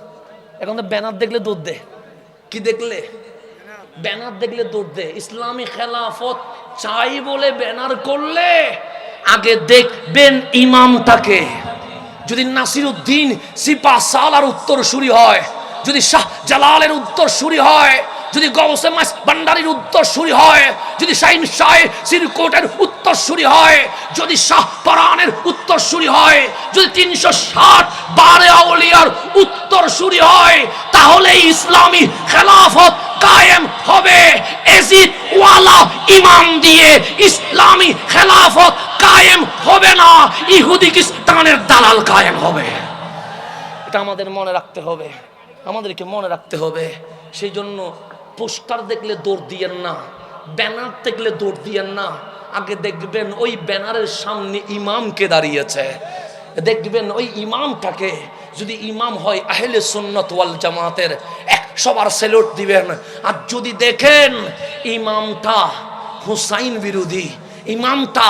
এখন তো ব্যানার দেখলে দুধ দে। কি দেখলে? ব্যানার দেখলে দুধ দে। ইসলামী খেলাফত চাই বলে ব্যানার করলে আগে দেখবেন ইমামটাকে। যদি নাসিরউদ্দিন সিপাহসালার উত্তরসূরি হয়, যদি শাহ জালালের উত্তরসূরি হয়, যদি গৌসে মাস ভান্ডারীর উত্তরসূরি হয়, যদি শাহিন শাহ সিরকোটের উত্তরসূরি হয়, যদি শাহ পরানের উত্তরসূরি হয়, যদি 360 বারে আউলিয়ার উত্তরসূরি হয়, তাহলে ইসলামী খেলাফত কায়েম হবে। এজিদ ওয়ালা ইমাম দিয়ে ইসলামী খেলাফত কায়েম হবে না, ইহুদি খ্রিস্টানের দালাল কায়েম হবে। এটা আমাদের মনে রাখতে হবে, আমাদেরকে মনে রাখতে হবে। সেই জন্য পোস্টার দেখলে দৌড় দিয়েন না, ব্যানার দেখলে দৌড় দিয়েন না। আগে দেখবেন ওই ব্যানারের সামনে ইমামকে দাঁড়িয়েছে, দেখবেন ওই ইমামটাকে। যদি ইমাম হয় আহলে সুন্নাত ওয়াল জামাতের, 100 বার স্যালুট দিবেন। আর যদি দেখেন ইমামটা হুসাইন বিরোধী, ইমামটা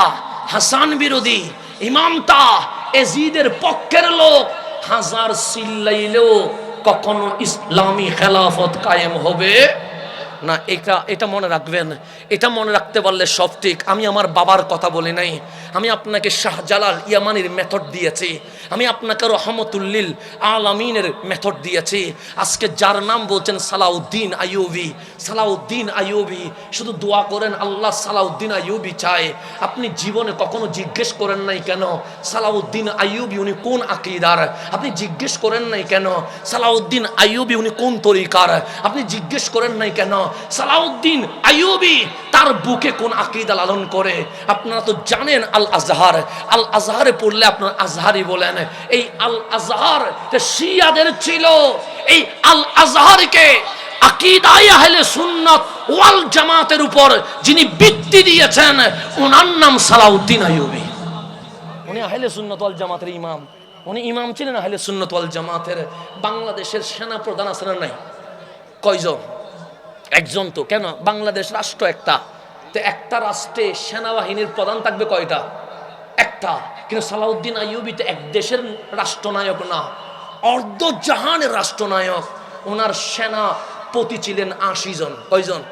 হাসান বিরোধী, ইমামটা এজিদের পক্ষের লোক, হাজার চিল্লাইলেও কখনো ইসলামী খেলাফত কায়েম হবে না। এটা মনে রাখবেন। এটা মনে রাখতে পারলে সব ঠিক। আমি আমার বাবার কথা বলি নাই, আমি আপনাকে শাহজালাল ইয়ামানির মেথড দিয়েছি, আমি আপনাকে রহমতুল্লিল আলামিনের মেথড দিয়েছি। আজকে যার নাম বলছেন সালাউদ্দিন আইয়ুবী, সালাউদ্দিন আইয়ুবী, শুধু দোয়া করেন আল্লাহ সালাউদ্দিন আইয়ুবী চায়। আপনি জীবনে কখনো জিজ্ঞেস করেন নাই কেন সালাউদ্দিন আইয়ুবী উনি কোন আকীদার? আপনি জিজ্ঞেস করেন নাই কেন সালাউদ্দিন আইয়ুবী উনি কোন তরিকার? আপনি জিজ্ঞেস করেন নাই কেন সালাউদ্দিন আইয়ুবী তার বুকে কোন আকীদা লালন করে? আপনারা তো জানেন আল আজহার, আল আজহারে পড়লে আপনার আজহারি বলেন। এই আল আজহার শিয়াদের ছিল, এই আল আজহারকে আকীদায়ে আহলে সুন্নাত ওয়াল জামাতের উপর যিনি ভিত্তি দিয়েছেন ওনার নাম সালাউদ্দিন আইয়ুবী। উনি আহলে সুন্নাত ওয়াল জামাতের ইমাম, উনি ইমাম ছিলেন আহলে সুন্নাত ওয়াল জামাতের। বাংলাদেশের সেনা প্রধান আছে না নাই? কয়জন? একজন। তো কেন? বাংলাদেশ রাষ্ট্র একটা, তো একটা রাষ্ট্রে সেনাবাহিনীর প্রধান থাকবে কয়টা? একটা, কিন্তু সালাউদ্দিন আইয়ুবী তো এক দেশের রাষ্ট্রনায়ক না, অর্ধ জাহানের রাষ্ট্রনায়ক। ওনার সেনাপতি ছিলেন ৮০ জন। কয়জন?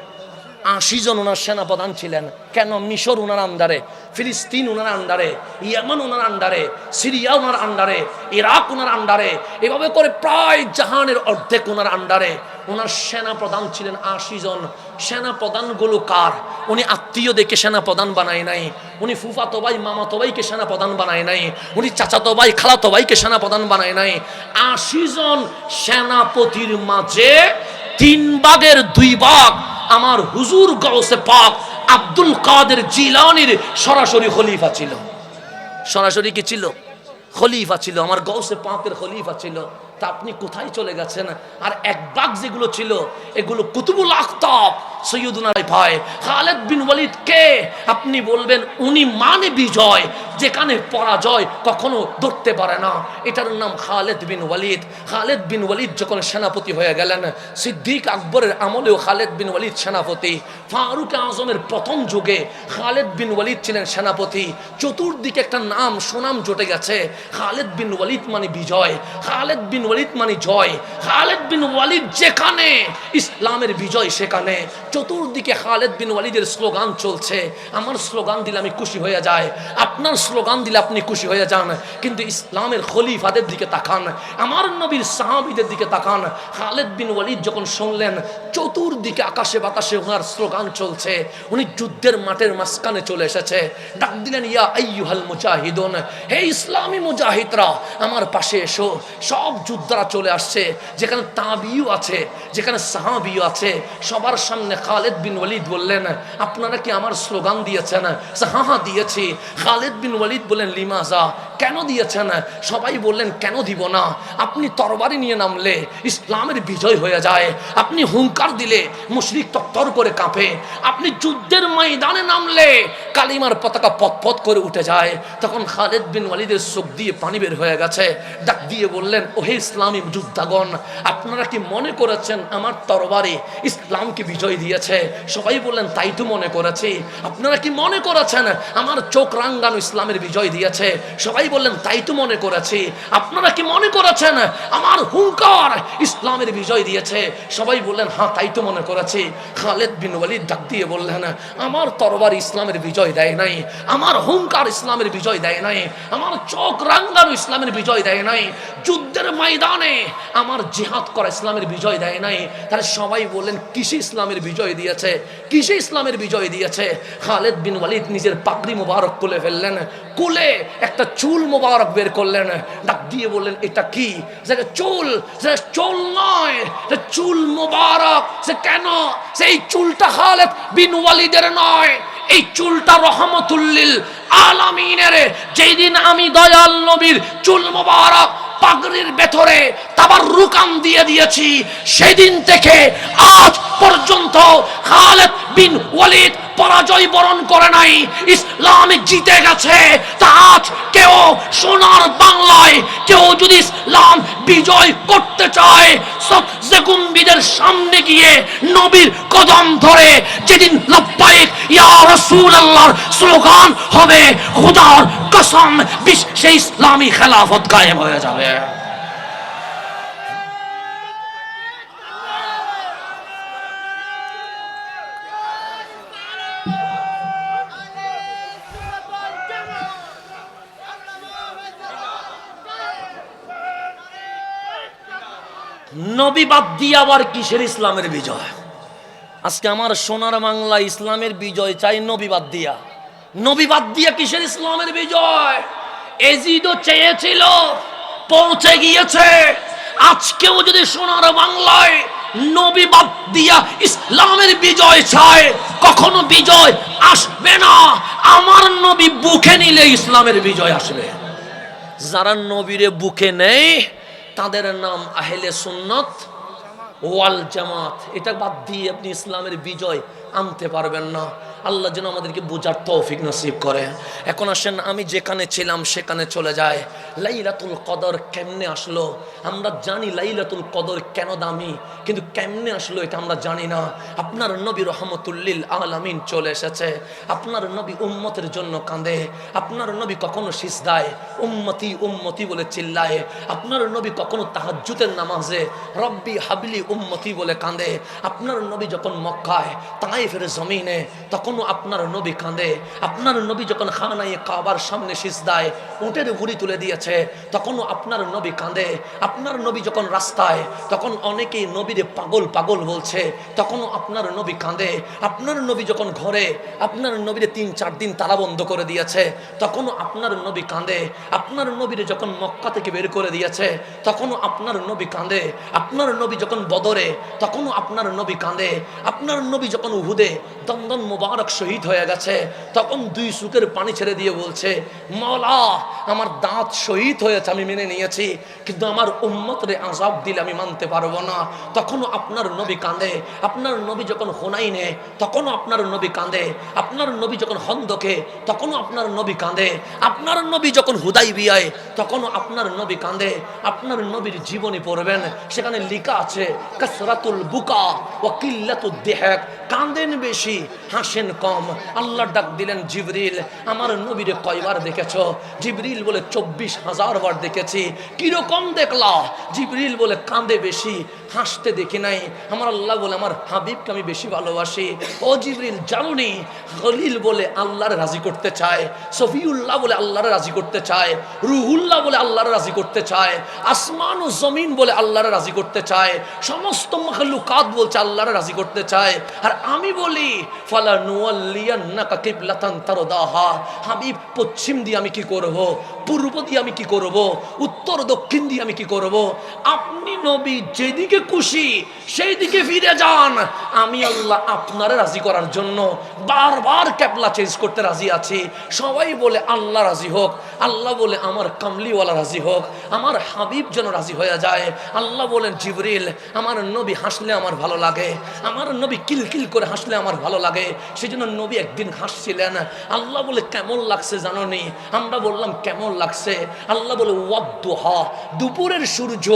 ৮০ জন ওনার সেনাপ্রধান ছিলেন। কেন? মিশর ওনার আন্ডারে, ফিলিস্তিন ওনার আন্ডারে, ইয়ামান ওনার আন্ডারে, সিরিয়া ওনার আন্ডারে, ইরাক ওনার আন্ডারে, এভাবে করে প্রায় জাহানের অর্ধেক ওনার আন্ডারে। ওনার সেনাপ্রধান ছিলেন ৮০ জন। সেনাপ্রধানগুলো কার? উনি আত্মীয় দেখে সেনাপ্রধান বানায় নাই, উনি ফুফাতো ভাই মামাতো ভাইকে সেনাপ্রধান বানায় নাই, উনি চাচাতো ভাই খালাতো ভাইকে সেনাপ্রধান বানায় নাই। ৮০ জন সেনাপতির মাঝে ৩ ভাগের ২ ভাগ আমার হুজুর গাউসে পাক আব্দুল কাদের জিলানীর সরাসরি খলিফা ছিল। সরাসরি কি ছিল? খলিফা ছিল, আমার গাউসে পাকের খলিফা ছিল। তা আপনি কোথায় চলে গেছেন? আর ১ ভাগ যেগুলো ছিল এগুলো কুতুবুল আখতাব সৈয়দুনা ভাই খালেদ বিন ওয়ালিদ কে? আপনি বলবেন উনি মানে বিজয়, যেখানে পরাজয় কখনো ধরতে পারে না। এটার নাম খালেদ বিন ওয়ালিদ। খালেদ বিন ওয়ালিদ যখন সেনাপতি হয়ে গেলেন, সিদ্দিক আকবরের আমলেও খালেদ বিন ওয়ালিদ সেনাপতি, ফারুক আজমের প্রথম যুগে খালেদ বিন ওয়ালিদ ছিলেন সেনাপতি। চতুর্দিকে একটা নাম সুনাম জুটে গেছে, খালেদ বিন ওয়ালিদ মানে বিজয়, খালেদ বিন ওয়ালিদ মানে জয়। খালেদ বিন ওয়ালিদ যেখানে, ইসলামের বিজয় সেখানে। চতুর্দিকে খালেদ বিন ওয়ালিদের স্লোগান চলছে। আমার স্লোগান দিলে আমি খুশি হয়ে যাই, আপনার স্লোগান দিলে আপনি খুশি হয়ে যান, কিন্তু ইসলামের খলিফাদের দিকে তাকান, আমার নবীর সাহাবীদের দিকে তাকান। খালেদ বিন ওয়ালিদ যখন শুনলেন চতুর্দিকে আকাশে বাতাসে ওনার স্লোগান চলছে, উনি যুদ্ধের মাঠের মাঝখানে চলে এসেছে, ডাক দিলেন, ইয়া আইয়ুহাল মুজাহিদুন, হে ইসলামী মুজাহিদরা আমার পাশে এসো। সব যোদ্ধারা চলে আসছে, যেখানে তাবিউ আছে, যেখানে সাহাবিও আছে। সবার সামনে খালেদ বিন ওয়ালিদ বললেন, আপনারা কি আমার স্লোগান দিয়েছেন? হ্যাঁ হ্যাঁ দিয়েছি। খালেদ বিন ওয়ালিদ বললেন, লিমাজা, কেন দিয়েছেন? সবাই বললেন, কেন দিব না? আপনি তরবারি নিয়ে নামলে ইসলামের বিজয় হয়ে যায়, আপনি হুঙ্কার দিলে মুশরিক তরতর করে কাঁপে, আপনি যুদ্ধের ময়দানে নামলে কালিমার পতাকা পথ করে উঠে যায়। তখন খালেদ বিন ওয়ালিদের চোখ দিয়ে পানি বের হয়ে গেছে, ডাক দিয়ে বললেন, ওহে ইসলামী যোদ্ধাগণ, আপনারা কি মনে করেছেন আমার তরবারি ইসলামকে বিজয় দিয়েছে? সবাই বললেন, তাই তো মনে করেছি। আপনারা কি মনে করেছেন আমার চোখ রাঙ্গানো ইসলামের বিজয় দিয়েছে? সবাই বললেন, তাই তো মনে করেছি। আপনারা কি মনে করেছেন আমার হুঙ্কার ইসলামের বিজয় দিয়েছে? সবাই বললেন, হ্যাঁ তাই তো মনে করেছি। খালেদ বিন ওয়ালিদ ডাক দিয়ে বললেন, আমার তরবারি ইসলামের বিজয় দেয় নাই, আমার হুঙ্কার ইসলামের বিজয় দেয় নাই, আমার চোখ রাঙ্গানো ইসলামের বিজয় দেয় নাই, যুদ্ধের ময়দানে আমার জিহাদ করা ইসলামের বিজয় দেয় নাই। তাহলে সবাই বললেন, কিসে ইসলামের বিজয় দিয়েছে? কিসে ইসলামের বিজয় দিয়েছে? খালেদ বিন ওয়ালিদ নিজের পাগড়ি মোবারক খুলে ফেললেন, কুলে একটা চুল মোবারক বের করলেন, ডাক দিয়ে বললেন, এটা কি? চুল। চুল নয়, চুল মোবারক। সে কেন? সেই চুলটা খালেদ বিন ওয়ালিদের নয়, এই চুলটা রহমতুল্লিল আলামিনের। যেদিন আমি দয়াল নবীর চুল মোবারক পাগড়ির ভেতরে তাবাররুকান দিয়ে দিয়েছি, সেদিন থেকে আজ পর্যন্ত খালেদ বিন ওয়ালিদ পরাজয় বরণ করে নাই, ইসলাম জিতে গেছে। তা আজ কেউ সোনার বাংলায় কেউ যদি ইসলাম বিজয় করতে চায়, সবচেয়ে কুম্বিদের সামনে গিয়ে নবীর কদম ধরে যেদিন লব্বাইক ইয়া রাসূলুল্লাহর স্লোগান হবে, খোদার কসম বিশ্বে ইসলামী খেলাফত কায়েম হয়ে যাবে। নবী বাদ দিয়ে আবার কিসের ইসলামের বিজয়? আজকে আমার সোনার বাংলা ইসলামের বিজয় চাই, নবী বাদ দিয়া। নবী বাদ দিয়া কিসের ইসলামের বিজয়? এজিদও চেয়েছিল, পৌঁছে গিয়েছে। আজকেও যদি সোনার বাংলায় নবী বাদ দিয়া ইসলামের বিজয় চায়, কখনো বিজয় আসবে না। আমার নবী বুকে নিলে ইসলামের বিজয় আসবে। যারা নবীরে বুকে নেই তাদের নাম আহলে সুন্নাত ওয়াল জামাত। এটা বাদ দিয়ে আপনি ইসলামের বিজয় আনতে পারবেন না। আল্লাহ যেন আমাদেরকে বোঝার তৌফিক নসিব করে। এখন আসেন, আমি যেখানে ছিলাম সেখানে চলে যায়। লাইলাতুল কদর কেমনে আসলো? আমরা জানি লাইলাতুল কদর কেন দামি, কিন্তু কেমনে আসলো এটা আমরা জানি না। আপনার নবী রহমতুল্লিল আলামিন চলে এসেছে। আপনার নবী উম্মতের জন্য কাঁদে। আপনার নবী কখনো সিজদায় উম্মতি উম্মতি বলে চিল্লায়। আপনার নবী কখনো তাহাজ্জুদের নামাজে রব্বি হাবলি উম্মতি বলে কাঁদে। আপনার নবী যখন মক্কায় তায়েফের জমিনে, তখনও আপনার নবী কাঁদে। আপনার নবী যখন খানায়ে কাবার সামনে সিজদায় উটের ভুঁড়ি তুলে দিয়েছে, তখনও আপনার নবী কাঁদে। আপনার নবী যখন রাস্তায়, তখন অনেকেই নবীরে পাগল পাগল বলছে, তখনও আপনার নবী কাঁদে। আপনার নবী যখন ঘরে আপনার নবীরে 3-4 দিন তালা বন্ধ করে দিয়েছে, তখনও আপনার নবী কাঁদে। আপনার নবীরে যখন মক্কা থেকে বের করে দিয়েছে, তখনও আপনার নবী কাঁদে। আপনার নবী যখন বদরে, তখনও আপনার নবী কাঁদে। আপনার নবী যখন উহুদে দন্দন মোবারক শহীদ হয়ে গেছে, তখন 2 চোখের পানি ছেড়ে দিয়ে বলছে, মাওলা আমার দাঁত শহীদ হয়েছে আমি মেনে নিয়েছি, কিন্তু আমার উম্মতরে আযাব দিলে আমি মানতে পারবো না। তখনও আপনার নবী কাঁদে। আপনার নবী যখন হুনাইনে, তখনও আপনার নবী কাঁদে। আপনার নবী যখন খন্দকে, তখনও আপনার নবী কাঁদে। আপনার নবী যখন হুদাইবিয়ায়, তখনও আপনার নবী কাঁদে। আপনার নবীর জীবনী পড়বেন, সেখানে লেখা আছে কাসরাতুল বুকা ওয়া কিল্লাতুদ দিহাক, কাঁদেন বেশি হাসেন কম। আল্লাহ ডাক দিলেন জিবরিল, আমার নবীরে কয়বার দেখেছো? জিবরিল বলে 24,000 বার দেখেছি। কিরকম দেখলা? জিবরিল বলে কাঁদে বেশি, হাসতে দেখি নাই। আমার আল্লাহ বলে আমার হাবিবকে আমি বেশি ভালোবাসি। ও জিবরিল জানুনি, খলিল বলে আল্লাহরে রাজি করতে চায়, সফিউল্লাহ বলে আল্লাহরে রাজি করতে চায়, রুহুল্লাহ বলে আল্লাহরে রাজি করতে চায়, আসমান ও জমিন বলে আল্লাহরে রাজি করতে চায়, সমস্ত মাখলুকাত বলছে আল্লাহরে রাজি করতে চায়। আর আমি বলি ফালা নুওয়াল্লিয়ান্নাকা কিবলাতান তারদাহা, হাবিব পশ্চিম দিয়ে আমি কি করব, পূর্ব দিয়ে আমি কি করব, উত্তর দক্ষিণ দিয়ে আমি কি করব? আপনি নবী যেদিকে খুশি সেই দিকে ফিরে যান। আমি আল্লাহ আপনারে রাজি করার জন্য বারবার ক্যাবলা চেঞ্জ করতে রাজি আছি। সবাই বলে আল্লাহ রাজি হোক, আল্লাহ বলে আমার কামলিওয়ালা রাজি হোক, আমার হাবিব যেন রাজি হয়ে যায়। আল্লাহ বলেন জিবরিল, আমার নবী হাসলে আমার ভালো লাগে, আমার নবী কিলকিল করে হাসলে আমার ভালো লাগে। সেজন্য নবী একদিন হাসছিলেন। আল্লাহ বলে কেমন লাগছে জানোনি? আমরা বললাম কেমন লাগছে? আল্লাহ বলে ওয়াদ্দুহা, দুপুরের সূর্য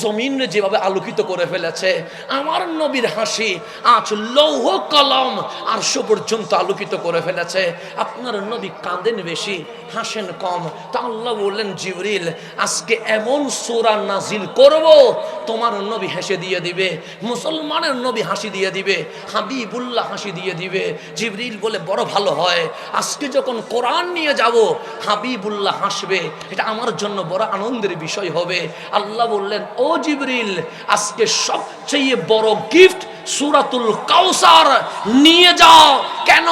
জমিনে যেভাবে আলোকিত করে ফেলেছে, আমার নবীর হাসি আজ লৌহ কলম আরশ পর্যন্ত আলোকিত করে ফেলেছে। আপনার নবী কাঁদেন বেশি, হাসেন কম। তা আল্লাহ বললেন জিবরিল, আজকে এমন সূরা নাজিল করব তোমার নবী হেসে দিয়ে দিবে, মুসলমানের নবী হাসি দিয়ে দিবে, হাবিবুল্লাহ হাসি দিয়ে দিবে। জিবরিল বলে বড় ভালো হয়, আজকে যখন কোরআন নিয়ে যাব হাবিবুল্লাহ হাসবে, এটা আমার জন্য বড় আনন্দের বিষয় হবে। আল্লাহ বললেন, ও জিবরিল, আজকে সবচেয়ে বড় গিফট সূরাতুল কাউসার নিয়ে যাও। কেন?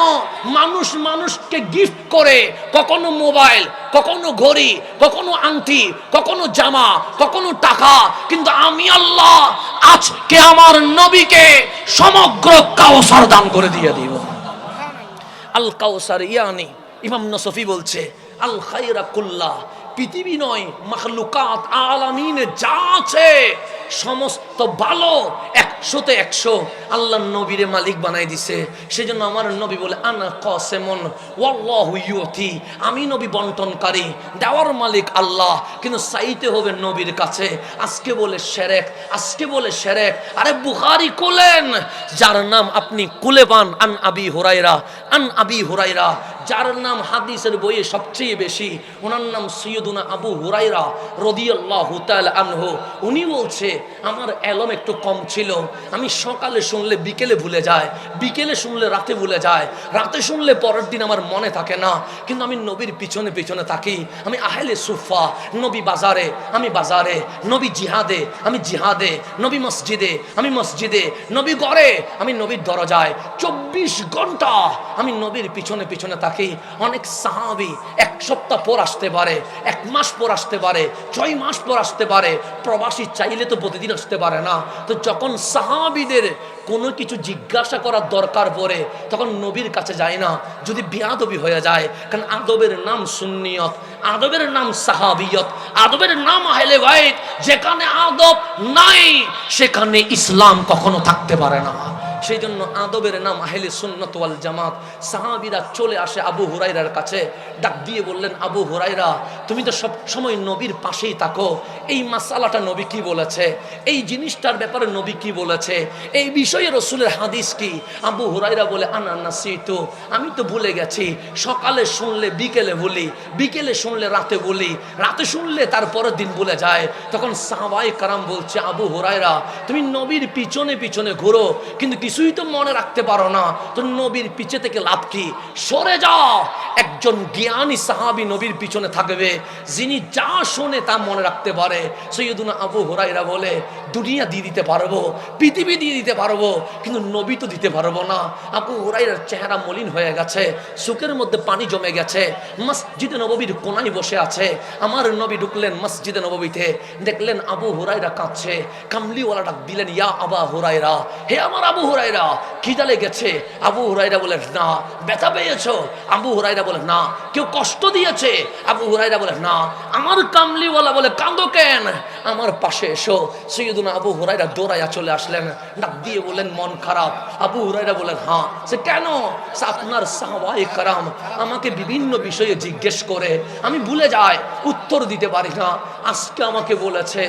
মানুষ মানুষকে গিফট করে, কখনো মোবাইল, কখনো ঘড়ি, কখনো আংটি, কখনো জামা, কখনো টাকা, কিন্তু আমি আল্লাহ আজকে আমার নবীকে সমগ্র কাউসার দান করে দিয়ে দিব। আল কাউসার ইয়ানি, ইমাম নসফি বলছে আল খায়রা কুল্লাহ, পৃথিবী নয় মাখলুকাত আলামিনে যা আছে সমস্ত ভালো 100-তে 100 আল্লাহ নবীরে মালিক বানাই দিছে। সেজন্য আমার নবী বলে আনা কাসিমুন ওয়াল্লাহু ইউতি, আমি নবী বন্টনকারী, দেওয়ার মালিক আল্লাহ, কিন্তু চাইতে হবে নবীর কাছে। আজকে বলে শিরক, আজকে বলে শিরক। আরে বুখারী খুলেন, যার নাম আপনি খুলে পান আন আবি হুরায়রা, যার নাম হাদিসের বইয়ে সবচেয়ে বেশি, ওনার নাম সৈয়দুনা আবু হুরায়রা রাদিয়াল্লাহু তাআলা আনহু। উনি বলছে আমার এলম একটু কম ছিল, আমি সকালে শুনলে বিকেলে ভুলে যায়, বিকেলে শুনলে রাতে ভুলে যায়, রাতে শুনলে পরের দিন আমার মনে থাকে না, কিন্তু আমি নবীর পিছনে পিছনে থাকি। আমি আহলে সুফা, নবী বাজারে আমি বাজারে, নবী জিহাদে আমি জিহাদে, নবী মসজিদে আমি মসজিদে, নবী ঘরে আমি নবীর দরজায়, 24 ঘন্টা আমি নবীর পিছনে পিছনে থাকি। অনেক সাহাবী 1 সপ্তাহ পর আসতে পারে, 1 মাস পর আসতে পারে, 6 মাস পর আসতে পারে। প্রবাসী চাইলে তো প্রতিদিন আসতে পারে না। তো যখন সাহাবীদের কোনো কিছু জিজ্ঞাসা করার দরকার পড়ে, তখন নবীর কাছে যায় না, যদি বেয়াদবি হয়ে যায়। কারণ আদবের নাম সুন্নিয়ত, আদবের নাম সাহাবিয়ত, আদবের নাম আহলে বাইত। যেখানে আদব নাই সেখানে ইসলাম কখনো থাকতে পারে না। সেই জন্য আদবের নাম আহলে সুন্নাত ওয়াল জামাত। সাহাবীরা চলে আসে আবু হুরায়রার কাছে, ডাক দিয়ে বললেন, আবু হুরায়রা, তুমি তো সব সময় নবীর পাশেই থাকো, এই মাসালাটা নবী কি বলেছে, এই জিনিসটার ব্যাপারে নবী কি বলেছে, এই বিষয়ে রাসূলের হাদিস কি? আবু হুরায়রা বলে, আনা নাসিতু, আমি তো ভুলে গেছি। সকালে শুনলে বিকেলে বলি, বিকেলে শুনলে রাতে বলি, রাতে শুনলে তারপরের দিন ভুলে যায়। তখন সাহাবায়ে কারাম বলছে, আবু হুরায়রা, তুমি নবীর পিছনে পিছনে ঘুরো কিন্তু কিছুই তো মনে রাখতে পারো না, তো নবীর পিছে থেকে লাভ কি? সরে যাও। একজন জ্ঞানী সাহাবী নবীর পিছনে থাকবে, যিনি যা শোনে তা মনে রাখতে পারে। সৈয়দুনা আবু হুরায়রা বলে, দুনিয়া দিয়ে দিতে পারবো, পৃথিবী দিয়ে দিতে পারবো, কিন্তু নবী তো দিতে পারবো না। আবু হুরায়রার চেহারা মলিন হয়ে গেছে, চোখের মধ্যে পানি জমে গেছে। মসজিদে নববীর কোনায় বসে আছে। আমার নবী ঢুকলেন মসজিদে নববীতে, দেখলেন আবু হুরায়রা কাঁদছে। কামলিওয়ালা ডাক দিলেন, ইয়া আবু হুরায়রা, হে আমার আবু হুরায়রা, খিদা লেগেছে? আবু হুরায়রা বলে, না। ব্যথা পেয়েছো? আবু হুরায়রা বলে, না। কেউ কষ্ট দিয়েছে? আবু হুরায়রা বলে, না। আমার কামলিওয়ালা বলে, কাঁদো কেন? আমার পাশে এসো। সৈয়দুনা আবু হুরায়রা দৌড়াইয়া চলে আসলেন, ডাক দিয়ে বললেন, মন খারাপ? আবু হুরায়রা বলেন, হ্যাঁ। সে কেন? আপনার সাহাবায়ে কারাম আমাকে বিভিন্ন বিষয়ে জিজ্ঞেস করে, আমি ভুলে যাই, উত্তর দিতে পারি না। আজকে আমাকে বলেছে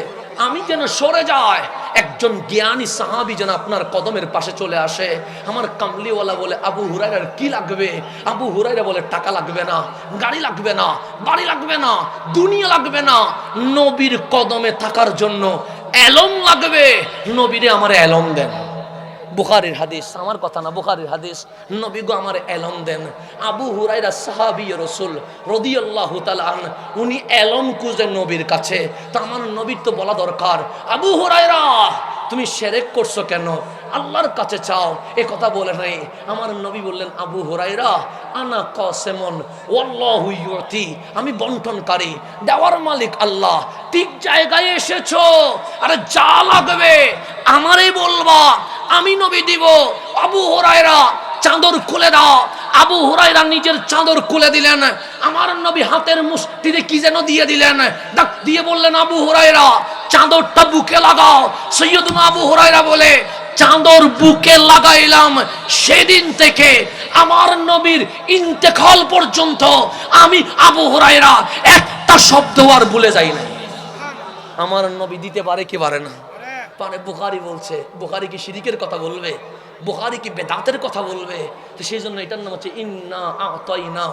আমি যেন সরে যাই। একজন জ্ঞানী সাহাবী যেন আপনার কদমের পাশে চলে আসে। আমার কামলিওয়ালা বলে, আবু হুরায়রার কি লাগবে? আবু হুরায়রা বলে, টাকা লাগবে না, গাড়ি লাগবে না, বাড়ি লাগবে না, দুনিয়া লাগবে না, নবীর কদমে থাকার জন্য এলম লাগবে। নবীরে আমার এলম দেন। বুখারীর হাদিস, আমার কথা না, বুখারীর হাদিস। নবী গো আমার এলম দেন। আবু হুরায়রা সাহাবী রাসূল রাদিয়াল্লাহু তাআলা আন, উনি এলম খুঁজেন নবীর কাছে। তো আমার নবীর তো বলা দরকার, আবু হুরায়রা তুমি শিরক করছো কেন? আল্লাহর কাছে চাও। এ কথা বলে নাই। আমার নবী বললেন, আবু হুরায়রা, আনা কাসিমুন ওয়াল্লাহু ইউতি, আমি বন্টনকারী, দেওয়ার মালিক আল্লাহ। ঠিক জায়গায় এসেছো। আরে যা লাগবে আমারই বলবা, আমি নবী দিব। আবু হুরায়রা চাদর খুলে দাও। আবু হুরায়রা নিজের চাদর খুলে দিলেন। আমার নবী হাতের মুষ্টিতে কি যেন দিয়ে দিলেন, ডাক দিয়ে বললেন, আবু হুরায়রা চাদরটা বুকে লাগাও। সৈয়দনা আবু হুরায়রা বলে, চাদর বুকে লাগাইলাম। সেদিন থেকে আমার নবীর ইন্তেকাল পর্যন্ত আমি আবু হুরায়রা একটা শব্দ আর ভুলে যাই না। আমার নবী দিতে পারে কি পারে না? পারে। বুখারী বলছে, বুখারী কি শিরিকের কথা বলবে? বুখারী কি বেদাতের কথা বলবে? তো সেই জন্য এটার নাম হচ্ছে ইন্না আতাইনা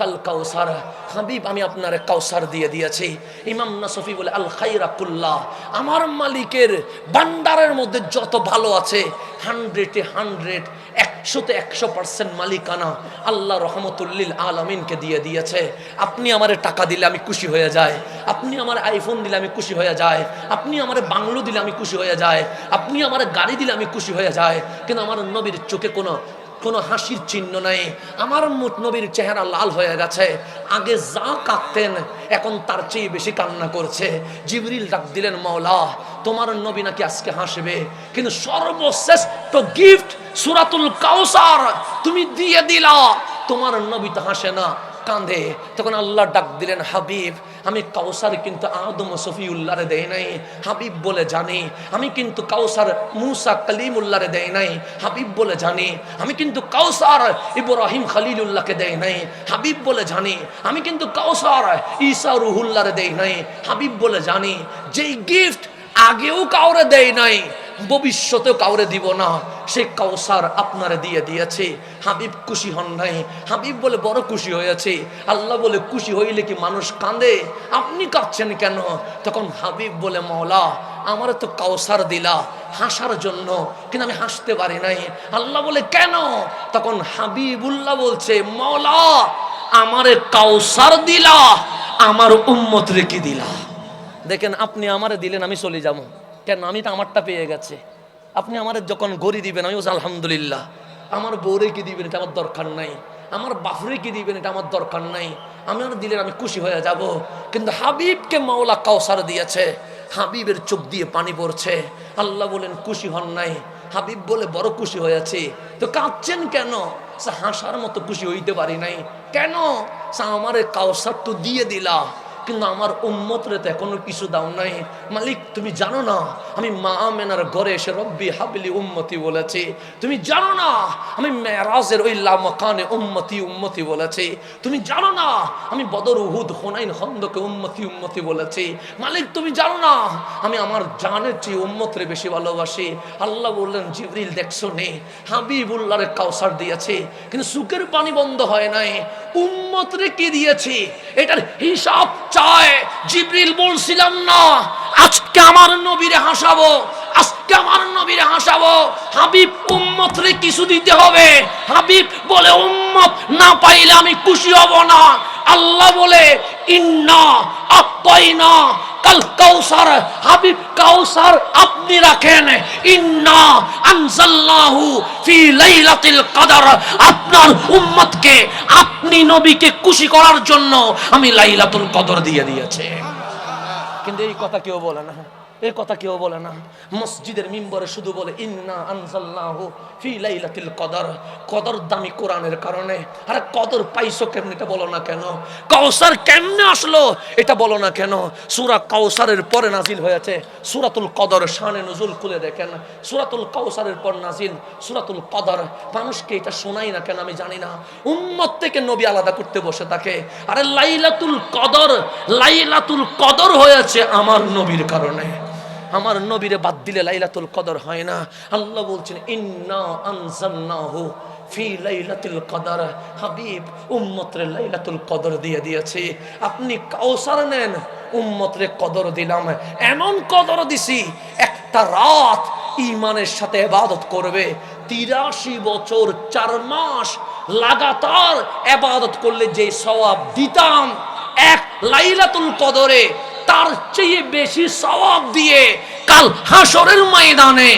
কাল কাউসার। হাবিব আমি আপনার কাউসার দিয়ে দিয়েছি। ইমাম নাসফি বলে, আল খাইরা কুল্লাহ, আমার মালিকের ভান্ডারের মধ্যে যত ভালো আছে 100-এ 100, 100-তে 100% মালিকানা আল্লাহ রহমতুল্লিল আলামিনকে দিয়ে দিয়েছে। আপনি আমারে টাকা দিলে আমি খুশি হয়ে যাই, আপনি আমার আইফোন দিলে আমি খুশি হয়ে যাই, আপনি আমারে বাংলো দিলে আমি খুশি হয়ে যাই, আপনি আমার গাড়ি দিলে আমি খুশি হয়ে যাই, কিন্তু আমার নবীর চোখে কোনো হাসির চিহ্ন নাই। আমার নবীর চেহারা লাল হয়ে গেছে। আগে যা কাঁদতেন এখন তার চেয়ে বেশি কান্না করছে। জিবরিল ডাক দিলেন, মাওলা তোমার নবী নাকি আজকে হাসবে, কিন্তু সর্বশ্রেষ্ঠ গিফট সূরাতুল কাউসার তুমি দিয়ে দিলা, তোমার নবী তো হাসে না, কাঁদে। তখন আল্লাহ ডাক দিলেন, হাবিব আমি কাউসার কিন্তু আদম সফিউল্লাহরে দেই নাই। হাবিব বলে জানি আমি কিন্তু কাউসার মুসা কালিমুল্লাহরে দেই নাই। হাবিব বলে জানি আমি কিন্তু কাউসার ইব্রাহিম খলিলুল্লাহকে দেই নাই। হাবিব বলে জানি আমি কিন্তু কাউসার ঈসা রুহুল্লাহরে দেই নাই। হাবিব বলে জানি যেই গিফট আগেও কাউরে দেই নাই, ভবিষ্যতেও কাউরে দিব না, সেই কাউসার আপনারে দিয়ে দিয়েছে। হাবিব খুশি হন নাই? হাবিব বলে বড় খুশি হয়েছে। আল্লাহ বলে, খুশি হইলে কি মানুষ কাঁদে? আপনি কাঁদছেন কেন? তখন হাবিব বলে, মাওলা আমারে তো কাউসার দিলা হাসার জন্য, কিন্তু আমি হাসতে পারি নাই। আল্লাহ বলে, কেন? তখন হাবিবুল্লাহ বলছে, মাওলা আমারে কাউসার দিলা, আমার উম্মত রেখে দিলা। দেখেন, আপনি আমারে দিলেন আমি চলে যাবো কেন? আমি তো আমারটা পেয়ে গেছে। আপনি আমার যখন গড়ি দিবেন আমি বলছি আলহামদুলিল্লাহ। আমার বউরে কি দিবেন এটা আমার দরকার নাই, আমার বাফরে কি দিবেন এটা আমার দরকার নাই, আমার দিলেন আমি খুশি হয়ে যাব। কিন্তু হাবিবকে মাওলা কাউসার দিয়েছে। হাবিবের চোখ দিয়ে পানি পড়ছে। আল্লাহ বলেন, খুশি হন নাই? হাবিব বলে, বড় খুশি হয়েছে। তো কাঁদছেন কেন? হাসার মতো খুশি হইতে পারি নাই। কেন? আমারে কাউসার তো দিয়ে দিলা, কিন্তু আমার উম্মতরে তো এখনো কিছু দাও নাই। মালিক তুমি জানো না আমি মা আমেনার ঘরে এসে রব্বি হাবলি উম্মতি বলেছি, তুমি জানো না আমি মেরাজের ওই লামাকানে উম্মতি উম্মতি বলেছি, তুমি জানো না আমি বদর উহুদ হুনাইন খন্দকে উম্মতি উম্মতি বলেছি, মালিক তুমি জানো না আমি আমার জানের চেয়ে উম্মতরে বেশি ভালোবাসি। আল্লাহ বললেন জিবরিল দেখছো নে হাবিবুল্লাহরে কাউসার দিয়েছে কিন্তু সুখের পানি বন্ধ হয় নাই, উম্মতরে কি দিয়েছি এটার হিসাব চায়। জিবরিল বলছিলাম না আজকে আমার নবীরে হাসাবো, আজকে আমার নবীরে হাসাবো, হাবিব উম্মতরে কিছু দিতে হবে। হাবিব বলে উম্মত না পাইলে আমি খুশি হব না। আল্লাহ বলে ইন্না আতাইনা কাল কাউসার, হাবিব কাউসার আপনি রাখেন, ইন্না আনজালনাহু ফি লাইলাতুল কদর, আপনার উম্মতকে আপনি নবীকে খুশি করার জন্য আমি লাইলাতুল কদর দিয়ে দিয়েছি। কিন্তু এই কথা কেউ বলে না, এই কথা কেউ বলে না। মসজিদের মিম্বরে শুধু বলে ইন্না আনজালনাহু ফি লাইলাতুল কদর, কদর দামি কোরআনের কারণে। আরে কদর পাইছো কেমনে এটা বলো না কেন? কাউসার কেমনে আসলো এটা বলো না কেন? সূরা কাউসারের পরে নাজিল হয়েছে সূরাতুল কদর, শানে নুজুল খুলে দেখেন। সূরাতুল কাউসারের পর নাজিল সূরাতুল কদর। মানুষকে এটা শোনাই না কেন আমি জানি না। উম্মত থেকে নবী আলাদা করতে বসে থাকে। আরে লাইলাতুল কদর, লাইলাতুল কদর হয়েছে আমার নবীর কারণে। আমার নবীরে বাদ দিলে লাইলাতুল কদর হয় না। আল্লাহ বলছেন ইন্না আনজালনাহু ফি লাইলাতুল কদর, হাবিব উম্মতরে লাইলাতুল কদর দিয়ে দিয়েছে। আপনি কাউসার নেন, উম্মতরে কদর দিলাম। এমন কদর দিছি একটা রাত ঈমানের সাথে ইবাদত করবে, 83 বছর 4 মাস লাগাতার ইবাদত করলে যে সওয়াব দিতাম এক লাইলাতুল কদরে তার চেয়ে বেশি সওয়াব দিয়ে কাল হাসরের ময়দানে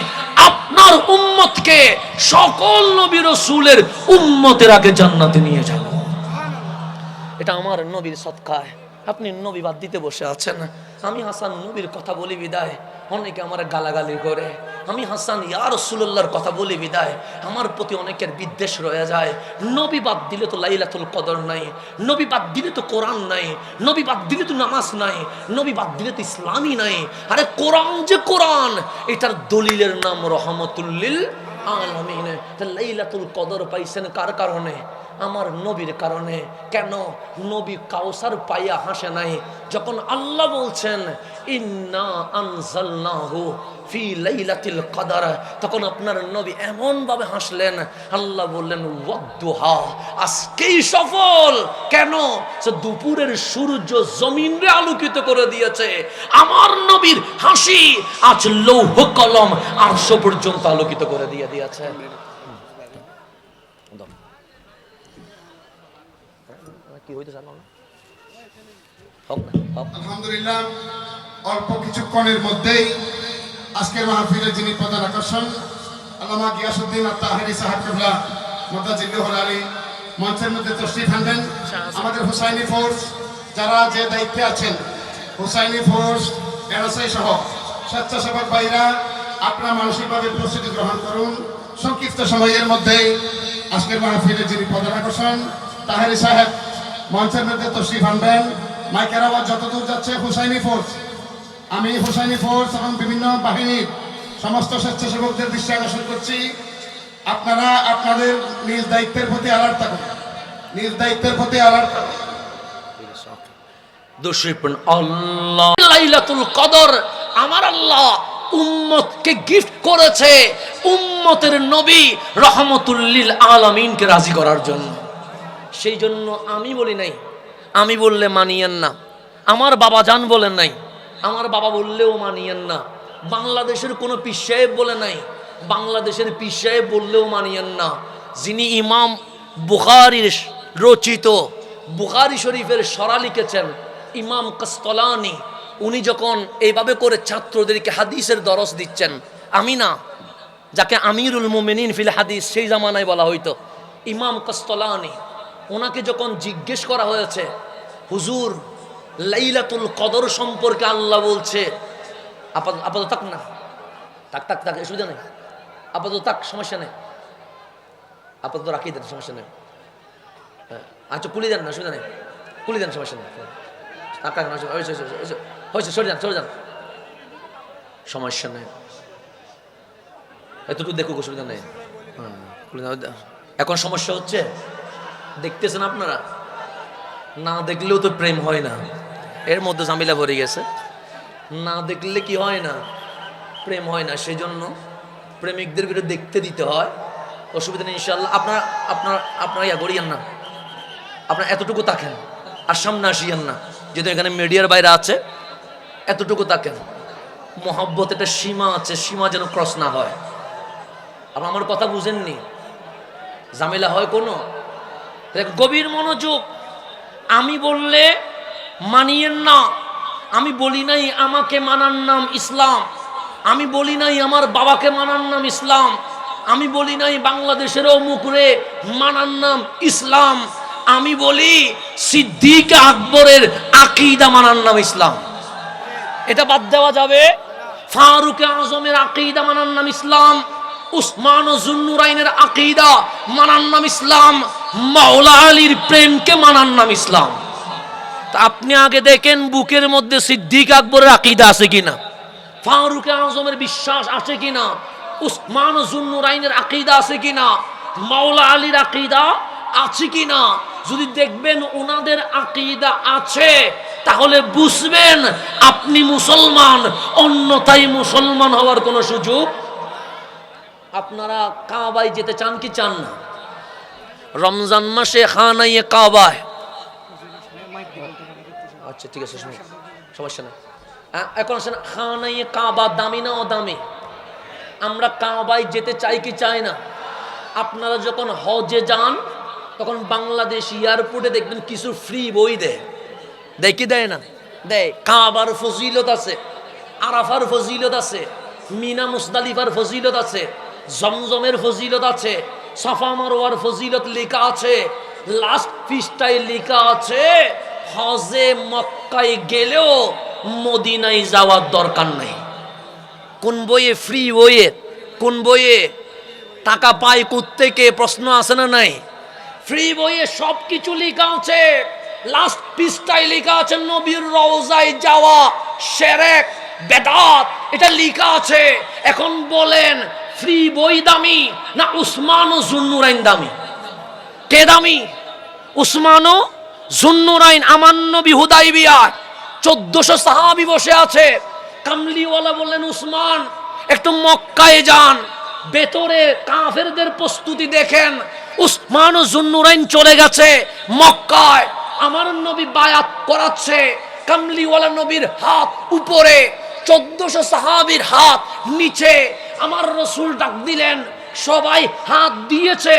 আপনার উম্মতকে সকল নবী রাসূলের উম্মতের আগে জান্নাতে নিয়ে যাব। এটা আমার নবীর সদকায়। আপনি নবী বাদ দিতে বসে আছেন। আমি হাসান নবীর কথা বলি বিদায় অনেকে আমার গালাগালি করে, আমি হাসান ইয়া রাসূলুল্লাহর কথা বলি বিদায় আমার প্রতি অনেকের বিদ্বেষ রয়ে যায়। নবী বাদ দিলে তো লাইলাতুল কদর নাই, নবী বাদ দিলে তো কোরআন নাই, নবী বাদ দিলে তো নামাজ নাই, নবী বাদ দিলে তো ইসলামই নাই। আরে কোরআন যে কোরআন, এটার দলিলের নাম রহমাতুল লিল আলামিন। লাইলাতুল কদর পাইছেন কার কারণে? আমার নবীর কারণে। কেন? নবী কাউসার পাইয়া হাসে নাই। যখন আল্লাহ বলছেন ইন্না আনজালনাহু ফি লাইলাতুল কদর, তখন আপনার নবী এমন ভাবে হাসলেন। আল্লাহ বললেন ওয়াদুহা, আজকেই সফল। কেন? সে দুপুরের সূর্য জমিনরে আলোকিত করে দিয়েছে। আমার নবীর হাসি আজ লৌহ কলম আরশ পর্যন্ত আলোকিত করে দিয়েছে। কি হইতে জানো না? আলহামদুলিল্লাহ, অল্প কিছুক্ষণের মধ্যেই আজকের মাহফিলের যিনি প্রধান আকর্ষণ আল্লামা গিয়াসউদ্দিন আত-তাহেরি সাহেব কিবলা মুতাজিল্লুহুল আলী মঞ্চের মধ্যে তশরিফ আনবেন। আমাদের হুসাইনি ফোর্স যারা যে দায়িত্বে আছেন, হুসাইনি ফোর্স এনএসআই সহ স্বেচ্ছাসেবক ভাইরা আপনারা মানসিকভাবে প্রস্তুতি গ্রহণ করুন। সংক্ষিপ্ত সময়ের মধ্যেই আজকের মাহফিলের যিনি প্রধান আকর্ষণ তাহেরি সাহেব মঞ্চের মধ্যে তশরিফ আনবেন। মাইকের আওয়াজ যতদূর যাচ্ছে হুসাইনি ফোর্স, আমি হুসাইনি ফোর্স এবং বিভিন্ন বাহিনীর সমস্ত স্বেচ্ছাসেবকদের দৃষ্টি আকর্ষণ করছি, আপনারা আপনাদের নিজ দায়িত্বের প্রতি অ্যালার্ট থাকুন, নিজ দায়িত্বের প্রতি অ্যালার্ট থাকুন। আল্লাহ লাইলাতুল কদর আমার আল্লাহ উম্মতকে গিফট করেছে, উম্মতের নবী রহমাতুল লিল আলামিনকে রাজি করার জন্য। সেই জন্য আমি বলি নাই, আমি বললে মানিয়েন না। আমার বাবা জান বলেন নাই, আমার বাবা বললেও মানিয়েন না। বাংলাদেশের কোনো পীর সাহেব বলে নাই, বাংলাদেশের পীর সাহেব বললেও মানিয়েন না। যিনি ইমাম বুখারীর রচিত বুখারী শরীফের সরা লিখেছেন ইমাম কাসতালানি, উনি যখন এইভাবে করে ছাত্রদেরকে হাদিসের দরস দিচ্ছেন, আমি না, যাকে আমিরুল মুমিনিন ফিল হাদিস সেই জামানায় বলা হইতো, ইমাম কাসতালানি, ওনাকে যখন জিজ্ঞেস করা হয়েছে হুজুর লাইলাতুল কদর সম্পর্কে আল্লাহ বলছে, আপাতত তাক না, তাক অসুবিধা নেই, আপাতত তাক সমস্যা নেই, আপাতত রাখি দেন সমস্যা নেই, আচ্ছা কুলি দেন না অসুবিধা নেই, কুলি দেন সমস্যা নেই, হয়েছে, সরে যান, সমস্যা নেই, এতটুকু দেখুক, অসুবিধা নেই। এখন সমস্যা হচ্ছে, দেখতেছেন আপনারা, না দেখলেও তো প্রেম হয় না, এর মধ্যে ঝামেলা ভরে গেছে। না দেখলে কি হয় না, প্রেম হয় না, সেই জন্য প্রেমিকদের ভিতরে দেখতে দিতে হয়, অসুবিধা নেই ইনশাল্লাহ। আপনারা ইয়া করিয়েন না, আপনারা এতটুকু তাকেন, আর সামনে আসিয়েন না, যেহেতু এখানে মিডিয়ার বাইরে আছে, এতটুকু তাকেন। মহব্বত একটা সীমা আছে, সীমা যেন ক্রস না হয়। আপনার আমার কথা বুঝেননি, ঝামেলা হয় কোনো, গভীর মনোযোগ। আমি বললে মানিয়েন না, আমি বলি নাই আমাকে মানার নাম ইসলাম, আমি বলি নাই আমার বাবাকে মানার নাম ইসলাম, আমি বলি নাই বাংলাদেশেরও মুখরে মানার নাম ইসলাম, আমি বলি সিদ্দিক আকবরের আকীদা মানার নাম ইসলাম। এটা বাদ দেওয়া যাবে? ফারুক আজমের আকীদা মানার নাম ইসলাম, উসমান ও জুন্নুরাইনের আকীদা মানার নাম ইসলাম, মাওলা আলীর প্রেমকে মানার নাম ইসলাম। তা আপনি আগে দেখেন বুকের মধ্যে সিদ্দিক আকবরের আকীদা আছে কিনা, ফারুক আজমের বিশ্বাস আছে কিনা, উসমান ও জুন্নুরাইনের আকীদা আছে কিনা, মাওলা আলীর আকীদা আছে কিনা। যদি দেখবেন ওনাদের আকীদা আছে, তাহলে বুঝবেন আপনি মুসলমান, অন্যথায় মুসলমান হওয়ার কোনো সুযোগ। আপনারা কাবায় যেতে চান কি চান না? রমজান মাসে খানায়ে কাবায়, আচ্ছা ঠিক আছে, সমস্যা নেই। এখন আসেন, খানায়ে কাবা দামি না অদামি? আমরা কাবায় যেতে চাই কি চাই না? আপনারা যখন হজে যান, তখন বাংলাদেশ এয়ারপোর্টে দেখবেন কিছু ফ্রি বই দেয়, দেয় কি দেয় না? দেয়। কাবার ফজিলত আছে, আরাফার ফজিলত আছে, মিনা মুজদালিফার ফজিলত আছে, জমজমের ফজিলত আছে, সাফা মারওয়ার ফজিলত লেখা আছে, লাস্ট পৃষ্ঠায় লেখা আছে হজে মক্কায় গেলেও মদিনায় যাওয়ার দরকার নাই। কোন বইয়ে? ফ্রি বইয়ে। কোন বইয়ে? টাকা পায় কোত্থেকে? প্রশ্ন আছে না নাই? ফ্রি বইয়ে সব কিছু লেখা আছে, লাস্ট পৃষ্ঠায় লেখা আছে নবীর রওজায় যাওয়া শিরক বেদাত, এটা লেখা আছে। এখন বলেন ফ্রি বই দামি না উসমান ও জুন্নুরাইন দামি? কে দামি? উসমান ও জুন্নুরাইন। আমার নবী হুদাইবিয়ায় 1400 সাহাবী বসে আছে, কামলিওয়ালা বললেন উসমান একটু মক্কায় যান, ভেতরে কাফেরদের প্রস্তুতি দেখেন। উসমান ও জুন্নুরাইন চলে গেছে মক্কায়, আমার নবী বায়াত করাচ্ছে, কামলিওয়ালা নবীর হাত উপরে, 1400 সাহাবীর হাত নিচে। আমার রসুল ডাক দিলেন, সবাই হাত দিয়েছে,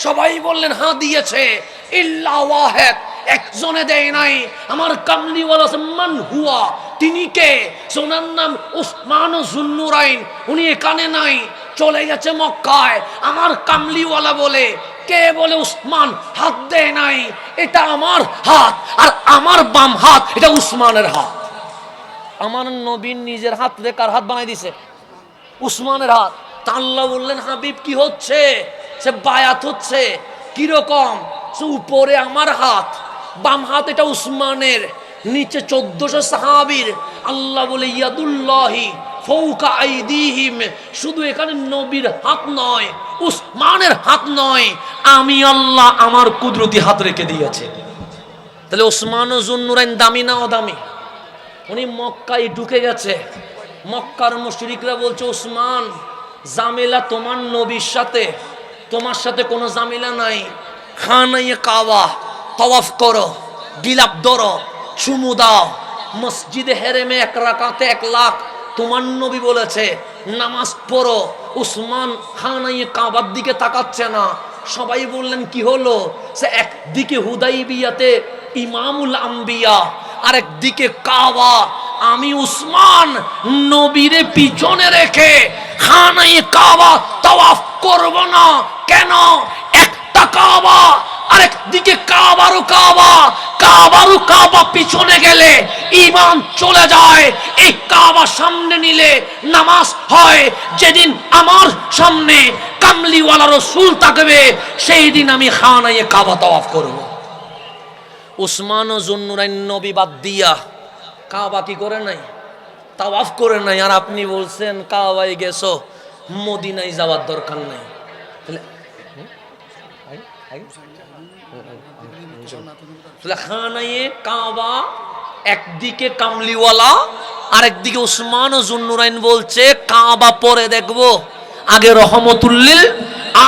সবাই বললেন হাত দিয়েছে, ইল্লা ওয়াহিদ, একজনে দেয় নাই। আমার কামলিওয়ালা মান হুয়া, তিনি কে? ওনার নাম উসমান ও জুন্নুরাইন, উনি এখানে নাই, চলে গেছে মক্কায়। আমার কামলিওয়ালা বলে, কে বলে উসমান হাত দেয় নাই, এটা আমার হাত, আর আমার বাম হাত এটা উসমানের হাত। আমার নবীন নিজের হাত রেখার হাত বানাই দিছে উসমানের হাত। তা আল্লাহ বললেন হাবিব কি হচ্ছে? সে বায়াত হচ্ছে। কিরকম? সে উপরে আমার হাত, বাম হাত এটা উসমানের, নিচে 1400 সাহাবীর। আল্লাহ বলে ইয়াদুল্লাহি ফাওকা আইদিহিম, শুধু এখানে নবীর হাত নয়, উসমানের হাত নয়, আমি আল্লাহ আমার কুদরতি হাত রেখে দিয়েছে। তাহলে উসমান ও জুন্নুরাইন দামি না অদামি? উনি মক্কায় ঢুকে গেছে, মক্কার মুশরিকরা বলছে উসমান জামেলা তোমার নবীর সাথে, তোমার সাথে কোনো জামেলা নাই, খানায়ে কাবা তাওয়াফ করো, গিলাপ ধরো, চুমু দাও, মসজিদে হেরেমে 1 রাকাতে 1 লাখ তোমার নবী বলেছে, নামাজ পড়ো। উসমান খানায়ে কাবার দিকে তাকাচ্ছে না। সবাই বললেন কি হলো? সে একদিকে হুদাইবিয়াতে ইমামুল আম্বিয়া, আরেকদিকে কাবা। আমি উসমান নবীরে পিছনে রেখে খানায়ে কাবা তাওয়াফ করব না। কেন? একটা কাবা, আরেকদিকে কাবারও কাবা, কাবারও কাবা পিছনে গেলে ঈমান চলে যায়, এই কাবা সামনে নিলে নামাজ হয়। যেদিন আমার সামনে কামলিওয়ালা রাসূল থাকবে, সেই দিন আমি খানায়ে কাবা তাওয়াফ করব। উসমান ও জুন্নুরাইন নবী বাদ দিয়া কাবা কি করে নাই, তাওয়াফ করে নাই, আর আপনি বলছেন কাবায় গেছো, মদিনায় যাওয়ার দরকার নাই। তাহলে খানায়ে কাবা একদিকে কামলিওয়ালা, আর একদিকে উসমান ও জুন্নুরাইন বলছে কাবা পরে দেখবো, আগে রহমতুল্লিল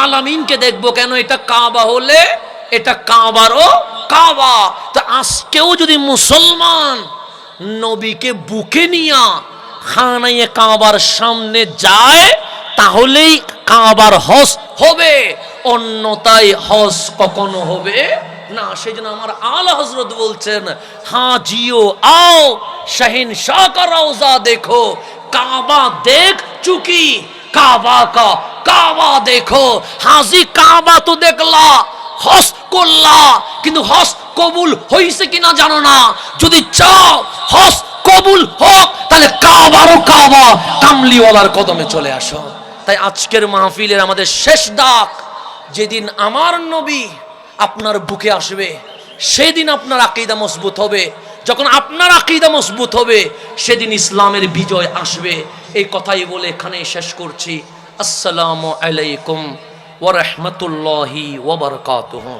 আলামিনকে দেখবো। কেন? এটা কাবা হলে এটা কাবারও কাবা। তো আজকেও যদি মুসলমান নবীকে বুকে নিয়া খানায়ে কাবার সামনে যায় তাহলেই কাবার হজ হবে, অন্যতায় হজ কখনো হবে না। সেই জন্য আমার আলা হযরত বলছেন, হাজিও আও শহনशाह का রওজা দেখো, কাবা দেখ চুকি কাবা কা কাবা দেখো। হাজি কাবা তো দেখলা, হজ করলা, কিন্তু হজ কবুল হইছে কিনা জানো না। যদি চাও হজ কবুল হোক তাহলে কাবারও কাবা, কামলিওয়ালার কদমে চলে আসো। তাই আজকের মাহফিলের আমাদের শেষ ডাক, যেদিন আমার নবী আপনার বুকে আসবে সেদিন আপনার আকীদা মজবুত হবে। যখন আপনার আকীদা মজবুত হবে সেদিন ইসলামের বিজয় আসবে। এই কথাই বলে এখানে শেষ করছি। আসসালামু আলাইকুম ওয়া রাহমাতুল্লাহি ওয়া বারাকাতুহু।